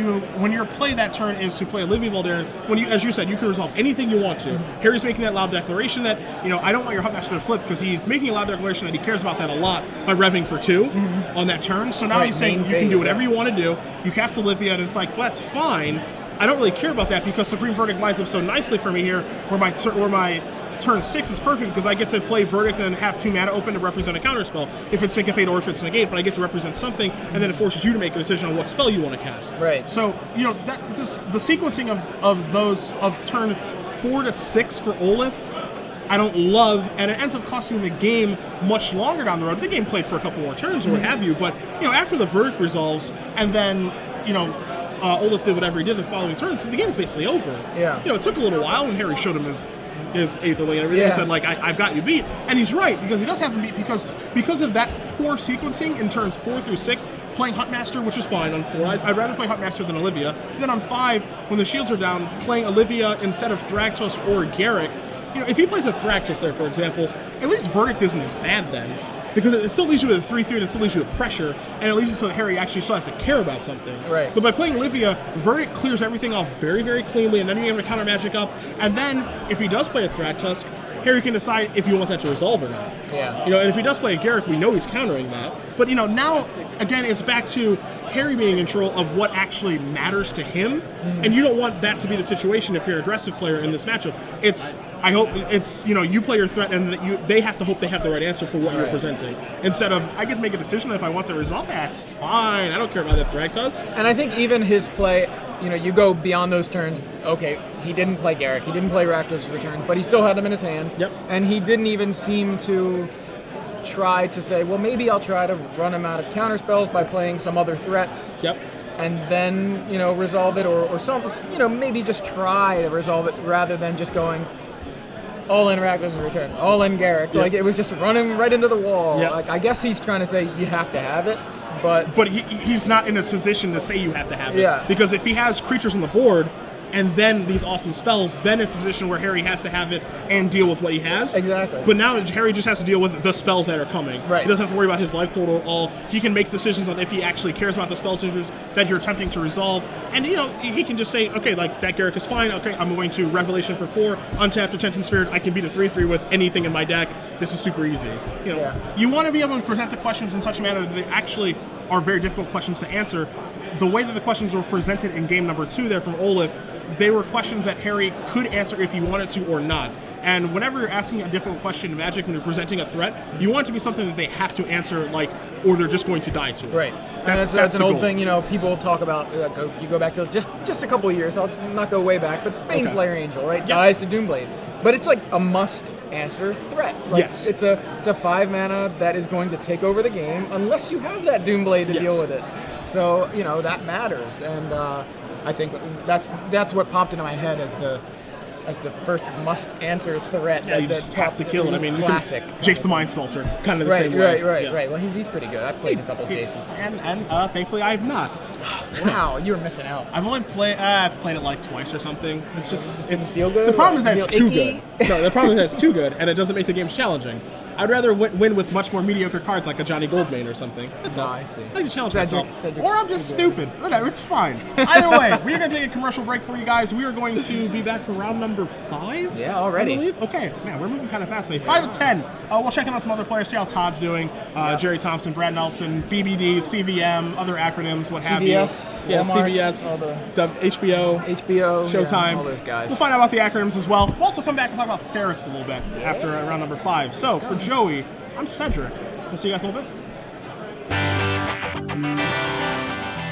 your play that turn is to play Olivia Voldaren, when you, as you said, you can resolve anything you want to. Harry's making that loud declaration that, you know, I don't want your Huntmaster to flip, because he's making a loud declaration that he cares about that a lot by revving for 2 on that turn. So now he's saying you can do whatever you want to do. You cast Olivia, and it's like, well, that's fine. I don't really care about that, because Supreme Verdict lines up so nicely for me here, where my turn 6 is perfect, because I get to play Verdict and have 2 mana open to represent a counterspell, if it's Syncopate or if it's Negate, but I get to represent something, and then it forces you to make a decision on what spell you want to cast. Right. So, you know, the sequencing of turn 4 to 6 for Oliff, I don't love, and it ends up costing the game much longer down the road. The game played for a couple more turns or what have you, but, you know, after the Verdict resolves, and then, you know, Oliff did whatever he did the following turn, so the game is basically over. Yeah. You know, it took a little while when Harry showed him his Aetherling and everything, and said, like, I've got you beat. And he's right, because he does have him beat, because of that poor sequencing in turns 4 through 6, playing Huntmaster, which is fine on 4. I'd rather play Huntmaster than Olivia. And then on 5, when the shields are down, playing Olivia instead of Thragtusk or Garrick. You know, if he plays a Thragtusk there, for example, at least Verdict isn't as bad then. Because it still leaves you with a 3/3, and it still leaves you with pressure, and it leaves you so that Harry actually still has to care about something. Right. But by playing Olivia, Verdict clears everything off very, very cleanly, and then you have a counter magic up, and then if he does play a Thragtusk, Harry can decide if he wants that to resolve or not. Yeah. You know, and if he does play a Garrick, we know he's countering that. But, you know, now, again, it's back to Harry being in control of what actually matters to him, and you don't want that to be the situation if you're an aggressive player in this matchup. I hope it's, you know, you play your threat, and they have to hope they have the right answer for what you're presenting. Instead of, I get to make a decision if I want to resolve, that's fine. I don't care about that Thragtusk. And I think even his play, you know, you go beyond those turns. Okay, he didn't play Garrick, he didn't play Rakdos Return, but he still had them in his hand. Yep. And he didn't even seem to try to say, well, maybe I'll try to run him out of counterspells by playing some other threats. Yep. And then, you know, resolve it, or some, you know, maybe just try to resolve it rather than just going all in Rakdos Return, all in Garrick. Yep. Like, it was just running right into the wall. Yep. Like, I guess he's trying to say you have to have it, but he's not in a position to say you have to have it. Yeah. Because if he has creatures on the board, and then these awesome spells, then it's a position where Harry has to have it and deal with what he has. Exactly. But now Harry just has to deal with the spells that are coming. Right. He doesn't have to worry about his life total at all. He can make decisions on if he actually cares about the spell signatures that you're attempting to resolve. And, you know, he can just say, okay, like, that Garrick is fine. Okay, I'm going to Revelation for 4, untap Detention Sphere. I can beat a 3/3 with anything in my deck. This is super easy. You know, you want to be able to present the questions in such a manner that they actually are very difficult questions to answer. The way that the questions were presented in game number 2 there from Oliff, they were questions that Harry could answer if he wanted to or not. And whenever you're asking a difficult question in Magic, when you're presenting a threat, you want it to be something that they have to answer, like, or they're just going to die to. Right. That's an old thing, you know, people talk about, you go back to just a couple of years, I'll not go way back, but Baneslayer Angel, right? Yep. Dies to Doomblade. But it's like a must-answer threat. Like, yes. It's a 5 mana that is going to take over the game unless you have that Doomblade to deal with it. So, you know, that matters. And I think that's what popped into my head as as the first must-answer threat. Yeah, you just have to kill it. I mean, classic. Jace the Mind Sculptor, kind of the same way. Right. Well, he's pretty good. I've played a couple of Jaces. And thankfully I have not. Wow, you were missing out. I've only played it like twice or something. It's just feel good. The problem is that it's too icky? good. No, the problem is that it's too good, and it doesn't make the games challenging. I'd rather win with much more mediocre cards like a Johnny Goldmane or something. That's all. I see. I like to challenge Cedric- myself. Cedric's Or I'm just too good. stupid. Whatever, it's fine. Either way, we're going to take a commercial break for you guys. We are going to be back for round number 5. Yeah, already. I believe. Okay, man, we're moving kind of fast. 5 of 10. We'll check in on some other players, see how Todd's doing. Jerry Thompson, Brad Nelson, BBD, CVM, other acronyms, what have you. Yeah, Walmart, CBS, HBO, Showtime. all those guys. We'll find out about the acronyms as well. We'll also come back and talk about Ferris a little bit after round number 5. So, for Joey, I'm Cedric. We'll see you guys in a little bit.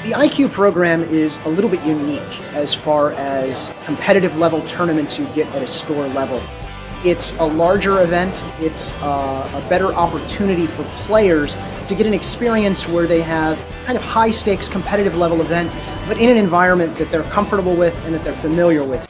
The IQ program is a little bit unique as far as competitive level tournaments you get at a store level. It's a larger event, it's a better opportunity for players to get an experience where they have kind of high stakes competitive level event, but in an environment that they're comfortable with and that they're familiar with.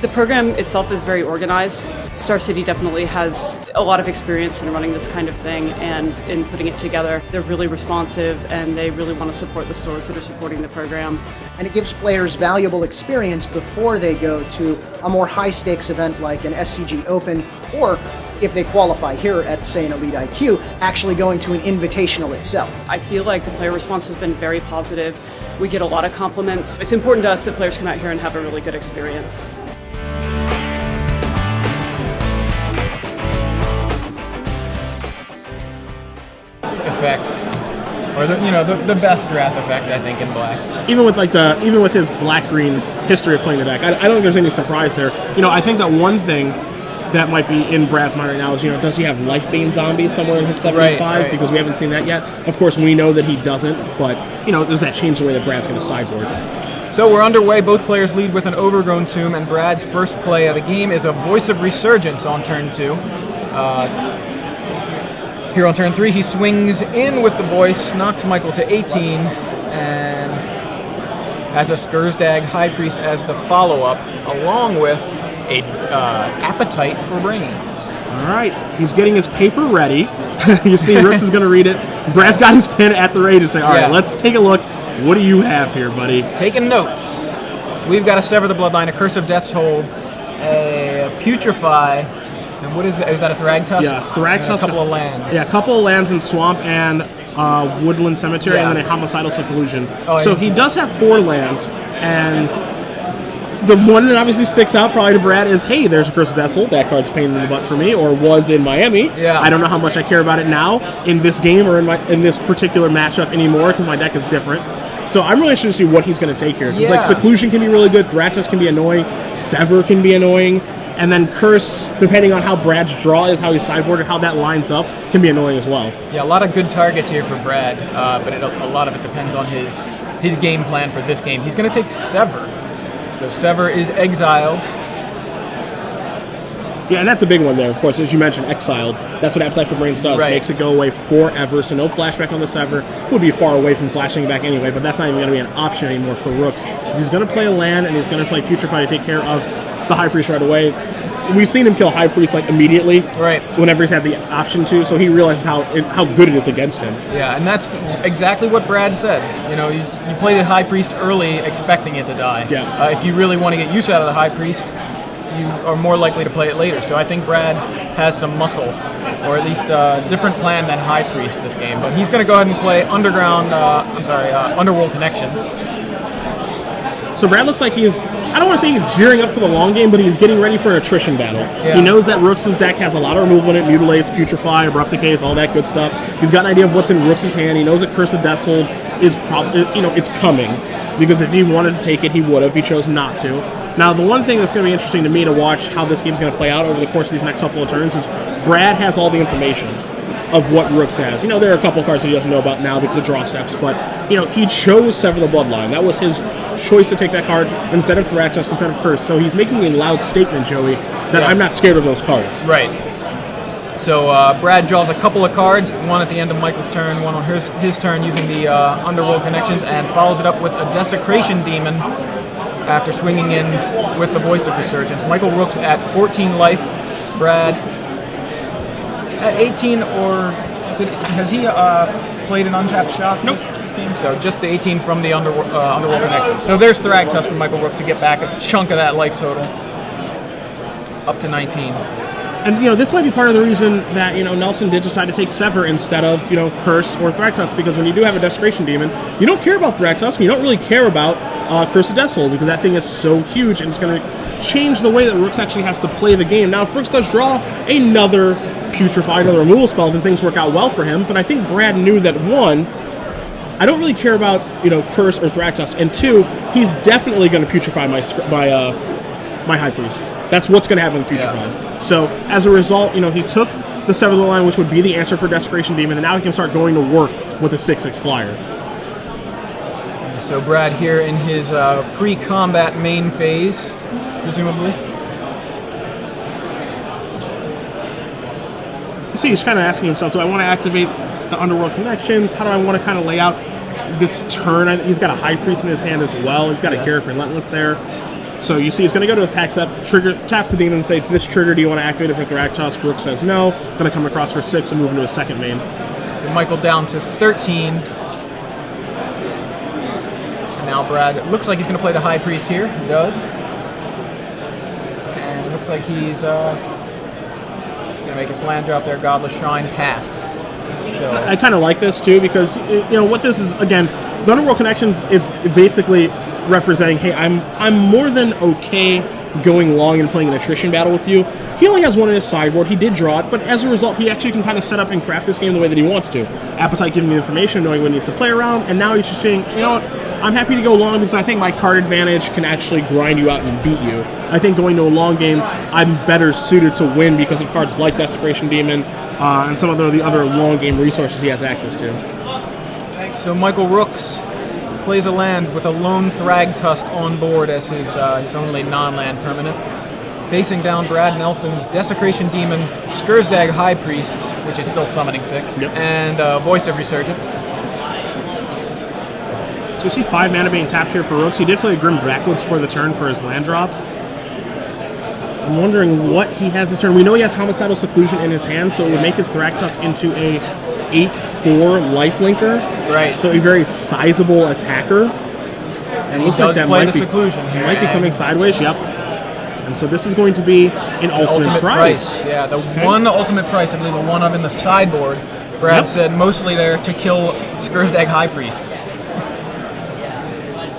The program itself is very organized. Star City definitely has a lot of experience in running this kind of thing and in putting it together. They're really responsive and they really want to support the stores that are supporting the program. And it gives players valuable experience before they go to a more high stakes event like an SCG Open, or if they qualify here at, say, an Elite IQ, actually going to an invitational itself. I feel like the player response has been very positive. We get a lot of compliments. It's important to us that players come out here and have a really good experience. Effect, or the best Wrath effect, I think, in black. Even with his black-green history of playing the deck, I don't think there's any surprise there. I think that one thing that might be in Brad's mind right now is, does he have Life Bane zombies somewhere in his 75? Right. Because we haven't seen that yet. Of course, we know that he doesn't, but, does that change the way that Brad's going to sideboard? So we're underway. Both players lead with an Overgrown Tomb, and Brad's first play of the game is a Voice of Resurgence on turn 2. Here on turn 3, he swings in with the voice, knocks Michael to 18, and has a Skursdag High Priest as the follow-up, along with a Appetite for Brains. All right, he's getting his paper ready. You see, Rooks is going to read it. Brad's got his pen at the ready to say, all right, let's take a look. What do you have here, buddy? Taking notes. So we've got a Sever the Bloodline, a Curse of Death's Hold, a Putrefy. And what is that? Is that a Thragtusk? Yeah, Thragtusk. A couple of lands. Yeah, a couple of lands in Swamp and Woodland Cemetery, and then a Homicidal Seclusion. So he does have 4 lands, and the one that obviously sticks out probably to Brad is, hey, there's a Curse of Death's Hold. That card's pain in the butt for me, or was in Miami. Yeah. I don't know how much I care about it now in this game or in this particular matchup anymore because my deck is different. So I'm really interested to see what he's going to take here. Because Seclusion can be really good, Thragtusk can be annoying, Sever can be annoying, and then Curse, depending on how Brad's draw is, how he's sideboarded, how that lines up, can be annoying as well. Yeah, a lot of good targets here for Brad, but a lot of it depends on his game plan for this game. He's going to take Sever. So Sever is exiled. Yeah, and that's a big one there, of course, as you mentioned, exiled. That's what Appetite for Brains does. Right. Makes it go away forever, so no flashback on the Sever. Would be far away from flashing back anyway, but that's not even going to be an option anymore for Rooks. He's going to play a land, and he's going to play Putrefy to take care of the High Priest right away. We've seen him kill High Priest immediately, right, whenever he's had the option to, so he realizes how good it is against him. Yeah, and that's exactly what Brad said. You play the High Priest early expecting it to die. Yeah. If you really want to get use out of the High Priest, you are more likely to play it later. So I think Brad has some muscle, or at least a different plan than High Priest this game. But he's going to go ahead and play Underworld Connections. So Brad looks like I don't want to say he's gearing up for the long game, but he's getting ready for an attrition battle. Yeah. He knows that Rooks' deck has a lot of removal in it, Mutilates, Putrefy, Abrupt Decays, all that good stuff. He's got an idea of what's in Rooks' hand. He knows that Curse of Death's Hold is it's coming, because if he wanted to take it, he would have. He chose not to. Now, the one thing that's going to be interesting to me to watch how this game's going to play out over the course of these next couple of turns is Brad has all the information of what Rooks has. There are a couple of cards that he doesn't know about now because of draw steps, but, he chose Sever the Bloodline. That was his choice to take that card instead of Thragtusk, instead of Curse. So he's making a loud statement, Joey, that I'm not scared of those cards. Right. So Brad draws a couple of cards, one at the end of Michael's turn, one on his turn using the Underworld Connections, and follows it up with a Desecration Demon after swinging in with the Voice of Resurgence. Michael Rooks at 14 life. Brad at 18, or has he played an untapped shot this game? So just the 18 from the Underworld Connection. So there's Thragtusk for Michael Rooks to get back a chunk of that life total up to 19. And, this might be part of the reason that, Nelson did decide to take Sever instead of, Curse or Thragtusk, because when you do have a Desecration Demon, you don't care about Thragtusk, and you don't really care about Curse of Death's Hold, because that thing is so huge, and it's going to change the way that Rooks actually has to play the game. Now, if Rooks does draw another Putrefy, another removal spell, then things work out well for him, but I think Brad knew that, one, I don't really care about, Curse or Thragtusk, and two, he's definitely going to Putrefy my High Priest. That's what's going to happen with Putrefy. Yeah. So, as a result, he took the Sever the Line, which would be the answer for Desecration Demon, and now he can start going to work with a 6/6 flyer. So Brad here in his pre-combat main phase, presumably. You see, he's kind of asking himself, do I want to activate the Underworld Connections? How do I want to kind of lay out this turn? He's got a High Priest in his hand as well. He's got a Garrett Relentless there. So you see he's going to go to his attack step, taps the demon and say, this trigger, do you want to activate it for Thragtusk? Rooks says no. Going to come across for 6 and move into his second main. So Michael down to 13. And now Brad, it looks like he's going to play the High Priest here. He does. And it looks like he's going to make his land drop there, Godless Shrine, pass. So I kind of like this too, because, what this is, again, the Underworld Connections, it's basically representing, hey, I'm more than okay going long and playing an attrition battle with you. He only has one in his sideboard. He did draw it, but as a result, he actually can kind of set up and craft this game the way that he wants to. Appetite giving me information, knowing when he needs to play around, and now he's just saying, I'm happy to go long because I think my card advantage can actually grind you out and beat you. I think going to a long game, I'm better suited to win because of cards like Desecration Demon and some of the other long game resources he has access to. So Michael Rooks plays a land with a lone Thragtusk on board as his only non-land permanent. Facing down Brad Nelson's Desecration Demon, Skursdag High Priest, which is still summoning sick, and Voice of Resurgent. So you see 5 mana being tapped here for Rooks. He did play a Grim Backwoods for the turn for his land drop. I'm wondering what he has this turn. We know he has Homicidal Seclusion in his hand, so it would make his Thragtusk into a 8/4 lifelinker. Right. So a very sizable attacker. And he looks does like that play might the be seclusion here. Might be coming sideways. Yep. And so this is going to be an ultimate price. Yeah, the one ultimate price, I believe, the one of in the sideboard. Brad said mostly there to kill Skursdag High Priests.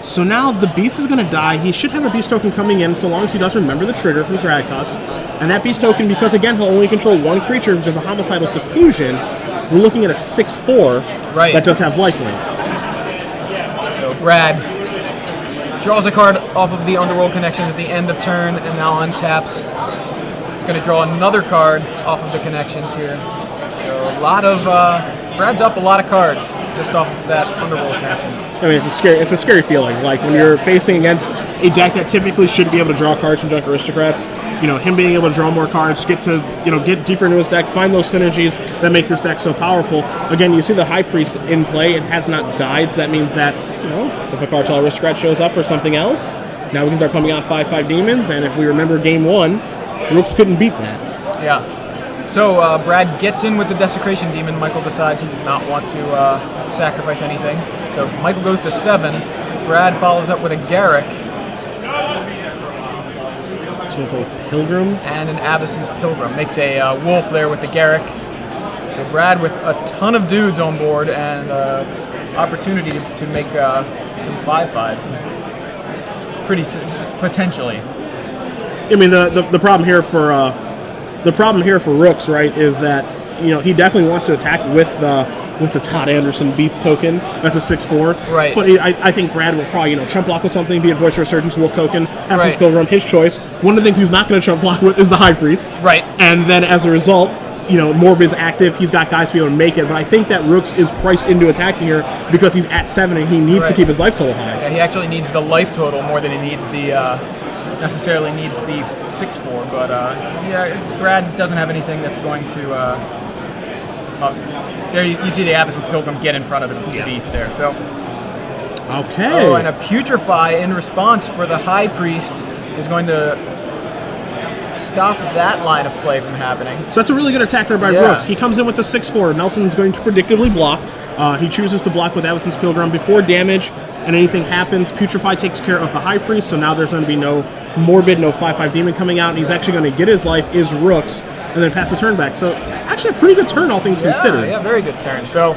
So now the beast is going to die. He should have a beast token coming in so long as he does remember the trigger from Thragtusk. And that beast token, because again he'll only control one creature because of Homicidal Seclusion, we're looking at a 6/4 that does have lifelink. So Brad draws a card off of the Underworld Connections at the end of turn and now untaps. He's going to draw another card off of the Connections here. So a lot of Brad's up a lot of cards just off of that Underworld Connections. I mean, it's a scary feeling. Like when you're facing against a deck that typically should be able to draw cards from Junk Aristocrats, him being able to draw more cards, get deeper into his deck, find those synergies that make this deck so powerful. Again, you see the High Priest in play. It has not died, so that means that, if a Cartel Aristocrat shows up or something else, now we can start pumping out 5/5 demons, and if we remember game 1, Rooks couldn't beat that. Yeah. So Brad gets in with the Desecration Demon. Michael decides he does not want to sacrifice anything. So Michael goes to 7. Brad follows up with a Garrick. So we'll play Pilgrim. And an Abyss's Pilgrim. Makes a wolf there with the Garrick. So Brad with a ton of dudes on board and opportunity to make some 5/5s. Potentially. I mean, the problem here for Rooks, right, is that he definitely wants to attack with the Todd Anderson Beast token. That's a 6/4. Right. But I think Brad will probably chump block with something, be a Voice of Resurgence Wolf token, have his Pilgrim, his choice. One of the things he's not going to chump block with is the High Priest. Right. And then as a result, Morbid's active. He's got guys to be able to make it. But I think that Rooks is priced into attacking here because he's at 7 and he needs to keep his life total high. Yeah, he actually needs the life total more than he needs the necessarily needs the 6/4. But Brad doesn't have anything that's going to. There you see the Abyss's Pilgrim get in front of the beast there. So Okay. Oh, and a Putrefy in response for the High Priest is going to stop that line of play from happening. So that's a really good attack there by Brooks. He comes in with the 6-4. Nelson's going to predictably block. He chooses to block with Avacyn's Pilgrim before damage and anything happens. Putrefy takes care of the High Priest, so now there's going to be no Morbid, no 5/5 Demon coming out, and he's actually going to get his life, is Rooks, and then pass the turn back. So actually a pretty good turn, all things considered. Yeah, very good turn. So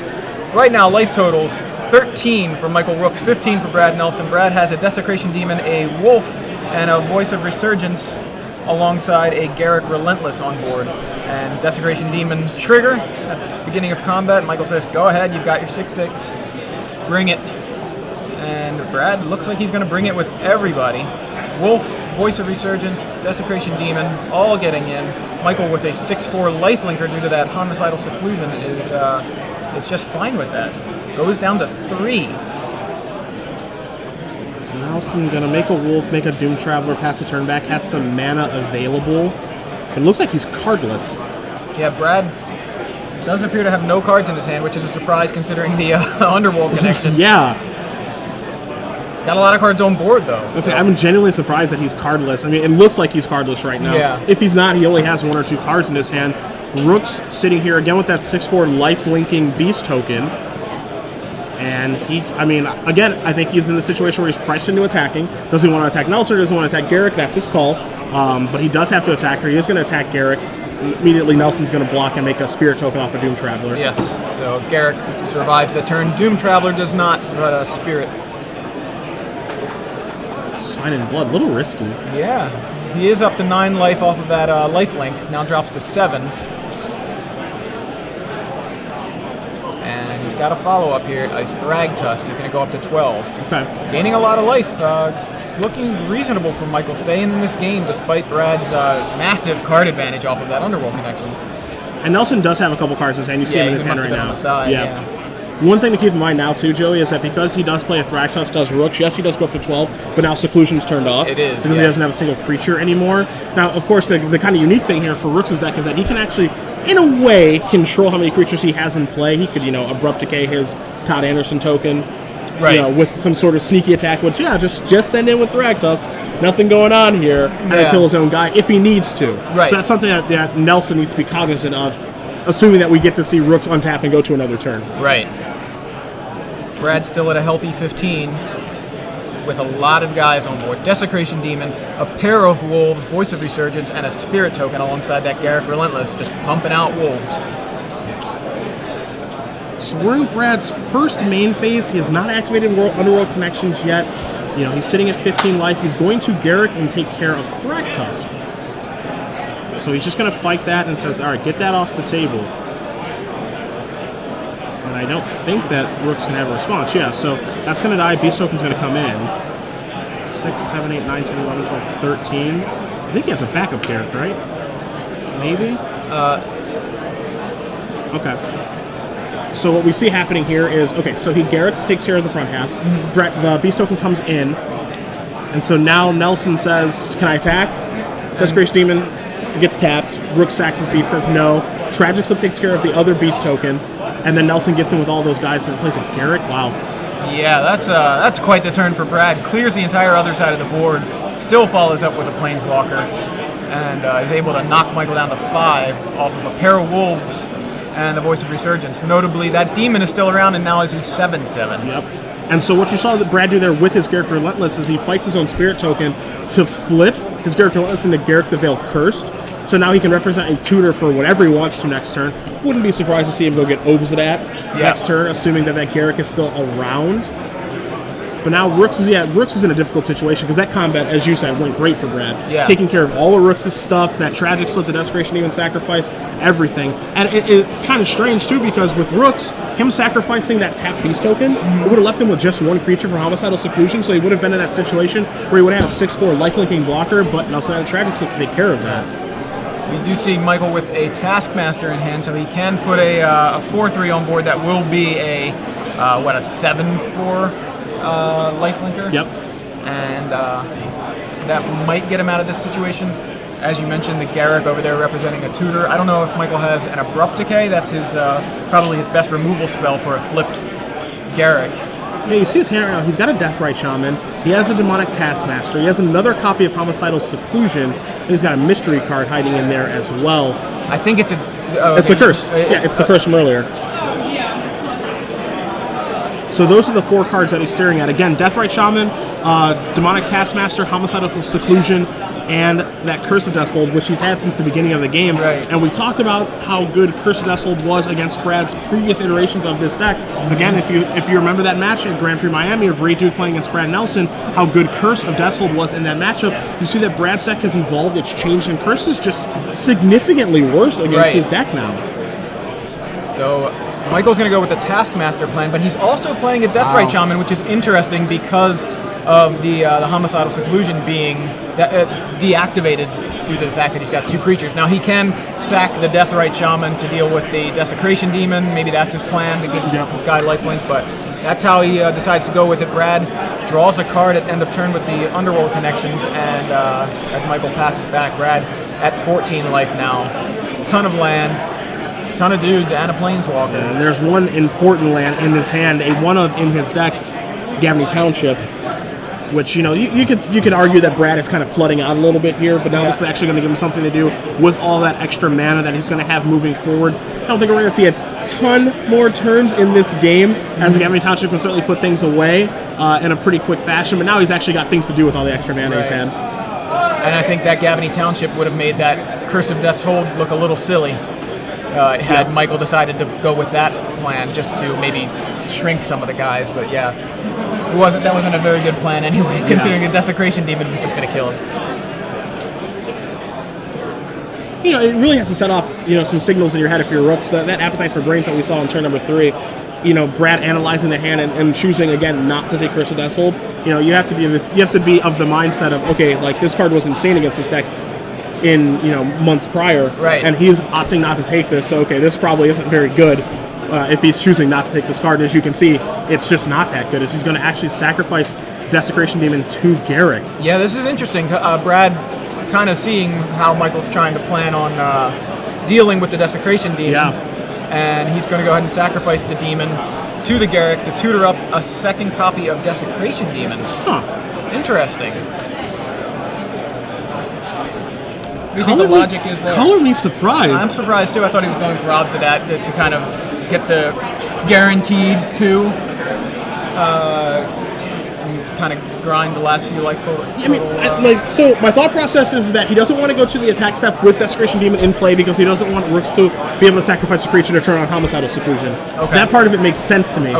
right now, life totals 13 for Michael Rooks, 15 for Brad Nelson. Brad has a Desecration Demon, a Wolf, and a Voice of Resurgence alongside a Garruk Relentless on board. And Desecration Demon trigger at the beginning of combat. Michael says, go ahead, you've got your 6/6. Bring it. And Brad looks like he's going to bring it with everybody. Wolf, Voice of Resurgence, Desecration Demon, all getting in. Michael with a 6/4 lifelinker due to that homicidal seclusion is just fine with that. Goes down to 3. Nelson gonna make a Wolf, make a Doom Traveler, pass the turn back, has some mana available. It looks like he's cardless. Yeah, Brad does appear to have no cards in his hand, which is a surprise considering the Underworld connections. Yeah. He's got a lot of cards on board, though. So. I'm genuinely surprised that he's cardless. I mean, it looks like he's cardless right now. Yeah. If he's not, he only has 1 or 2 cards in his hand. Rook's sitting here again with that 6/4 life-linking Beast token. And again, I think he's in the situation where he's priced into attacking. Does he want to attack Nelson or does he want to attack Garruk? That's his call. But he does have to attack her. He is going to attack Garruk. Immediately, Nelson's going to block and make a Spirit token off a Doom Traveler. Yes, so Garruk survives the turn. Doom Traveler does not, but a Spirit. Sign in Blood, a little risky. Yeah, he is up to 9 life off of that life link. Now drops to 7. And he's got a follow-up here, a Thrag Tusk. He's going to go up to 12. Okay. Gaining a lot of life. Looking reasonable for Michael, staying in this game despite Brad's massive card advantage off of that Underworld connections. And Nelson does have a couple cards in his hand. You see him in his hand right now. On the side, yeah. One thing to keep in mind now, too, Joey, is that because he does play a Thraxos, does Rooks, yes, he does go up to 12, but now Seclusion's turned off. It is, because he doesn't have a single creature anymore. Now, of course, the kind of unique thing here for Rooks' deck is that he can actually, in a way, control how many creatures he has in play. He could, Abrupt Decay his Todd Anderson token, right? With some sort of sneaky attack, which, just send in with Thraktusk. Nothing going on here, and then kill his own guy if he needs to. Right. So that's something that Nelson needs to be cognizant of, assuming that we get to see Rooks untap and go to another turn. Right. Brad's still at a healthy 15 with a lot of guys on board. Desecration Demon, a pair of Wolves, Voice of Resurgence, and a Spirit token alongside that Garruk Relentless, just pumping out Wolves. So we're in Brad's first main phase. He has not activated Underworld Connections yet. He's sitting at 15 life. He's going to Garruk and take care of Thraktusk. So he's just going to fight that and says, all right, get that off the table. And I don't think that Rooks can have a response. Yeah, so that's going to die. Beast token's going to come in. 6, 7, 8, 9, 10, 11, 12, 13. I think he has a backup character, right? Maybe? Okay. So what we see happening here is, so Garruk takes care of the front half. The Beast token comes in. And so now Nelson says, can I attack? Desecration Demon gets tapped. Rooks sacks his Beast, says no. Tragic Slip takes care of the other Beast token. And then Nelson gets in with all those guys and plays a Garruk. Wow. Yeah, that's quite the turn for Brad. Clears the entire other side of the board. Still follows up with a Planeswalker. And is able to knock Michael down to 5 off of a pair of Wolves and the Voice of Resurgence. Notably, that Demon is still around and now is he 7/7. Yep. And so what you saw that Brad do there with his Garruk Relentless is he fights his own Spirit token to flip his Garruk Relentless into Garruk the Veiled Cursed. So now he can represent a tutor for whatever he wants to next turn. Wouldn't be surprised to see him go get Obsidian next turn, assuming that Garruk is still around. But now Rooks is in a difficult situation because that combat, as you said, went great for Brad. Yeah. Taking care of all of Rooks' stuff, that Tragic Slip, the Desecration Demon sacrifice, everything. And it's kind of strange too because with Rooks, him sacrificing that tap Beast token, it would have left him with just 1 creature for Homicidal Seclusion, so he would have been in that situation where he would have had a 6/4 lifelinking blocker, but Nelson had a Tragic Slip to take care of that. We do see Michael with a Taskmaster in hand, so he can put a 4/3 on board that will be a 7/4 lifelinker. Yep. And that might get him out of this situation. As you mentioned, the Garruk over there representing a tutor. I don't know if Michael has an Abrupt Decay. That's his probably his best removal spell for a flipped Garruk. Yeah, you see his hand right now. He's got a Deathrite Shaman. He has a Demonic Taskmaster. He has another copy of Homicidal Seclusion. And he's got a mystery card hiding in there as well. I think it's It's the curse. Yeah, it's the curse from earlier. So those are the 4 cards that he's staring at. Again, Deathrite Shaman, Demonic Taskmaster, Homicidal Seclusion, and that Curse of Deathhold, which he's had since the beginning of the game. Right. And we talked about how good Curse of Deathhold was against Brad's previous iterations of this deck. Again, if you remember that match at Grand Prix Miami of Redu playing against Brad Nelson, how good Curse of Deathhold was in that matchup, you see that Brad's deck has evolved, it's changed, and Curse is just significantly worse against his deck now. So Michael's going to go with the Taskmaster plan, but he's also playing a Deathrite Shaman, which is interesting because of the Homicidal Seclusion being deactivated due to the fact that he's got 2 creatures. Now he can sack the Deathrite Shaman to deal with the Desecration Demon. Maybe that's his plan to give his guy lifelink, but that's how he decides to go with it. Brad draws a card at the end of turn with the Underworld Connections, and as Michael passes back, Brad at 14 life now. Ton of land, ton of dudes, and a Planeswalker. And there's one important land in his hand, a one of in his deck, Gavany Township, which, you know, you could argue that Brad is kind of flooding out a little bit here, but now this is actually going to give him something to do with all that extra mana that he's going to have moving forward. I don't think we're going to see a ton more turns in this game, as the Gavany Township can certainly put things away in a pretty quick fashion, but now he's actually got things to do with all the extra mana he's had. And I think that Gavany Township would have made that Curse of Death's Hold look a little silly had Michael decided to go with that plan just to maybe shrink some of the guys, but that wasn't a very good plan anyway, considering his Desecration Demon was just going to kill him. You know, it really has to set off, you know, some signals in your head if you're Rooks. That Appetite for Brains that we saw in turn number 3, you know, Brad analyzing the hand and choosing again not to take Curse of Death's Hold. You know, you have to be of the mindset of, okay, like, this card was insane against this deck in, you know, months prior, and he's opting not to take this. So okay, this probably isn't very good. If he's choosing not to take this card, as you can see, it's just not that good. He's going to actually sacrifice Desecration Demon to Garrick. Yeah, this is interesting. Brad kind of seeing how Michael's trying to plan on dealing with the Desecration Demon, and he's going to go ahead and sacrifice the Demon to the Garrick to tutor up a second copy of Desecration Demon. Interesting. What do you think the logic is there? Color me surprised. I'm surprised too. I thought he was going for opposite that to kind of get the guaranteed 2, kind of grind the last few life total. I mean, so my thought process is that he doesn't want to go to the attack step with Desecration Demon in play because he doesn't want Rooks to be able to sacrifice a creature to turn on Homicidal Seclusion. That part of it makes sense to me.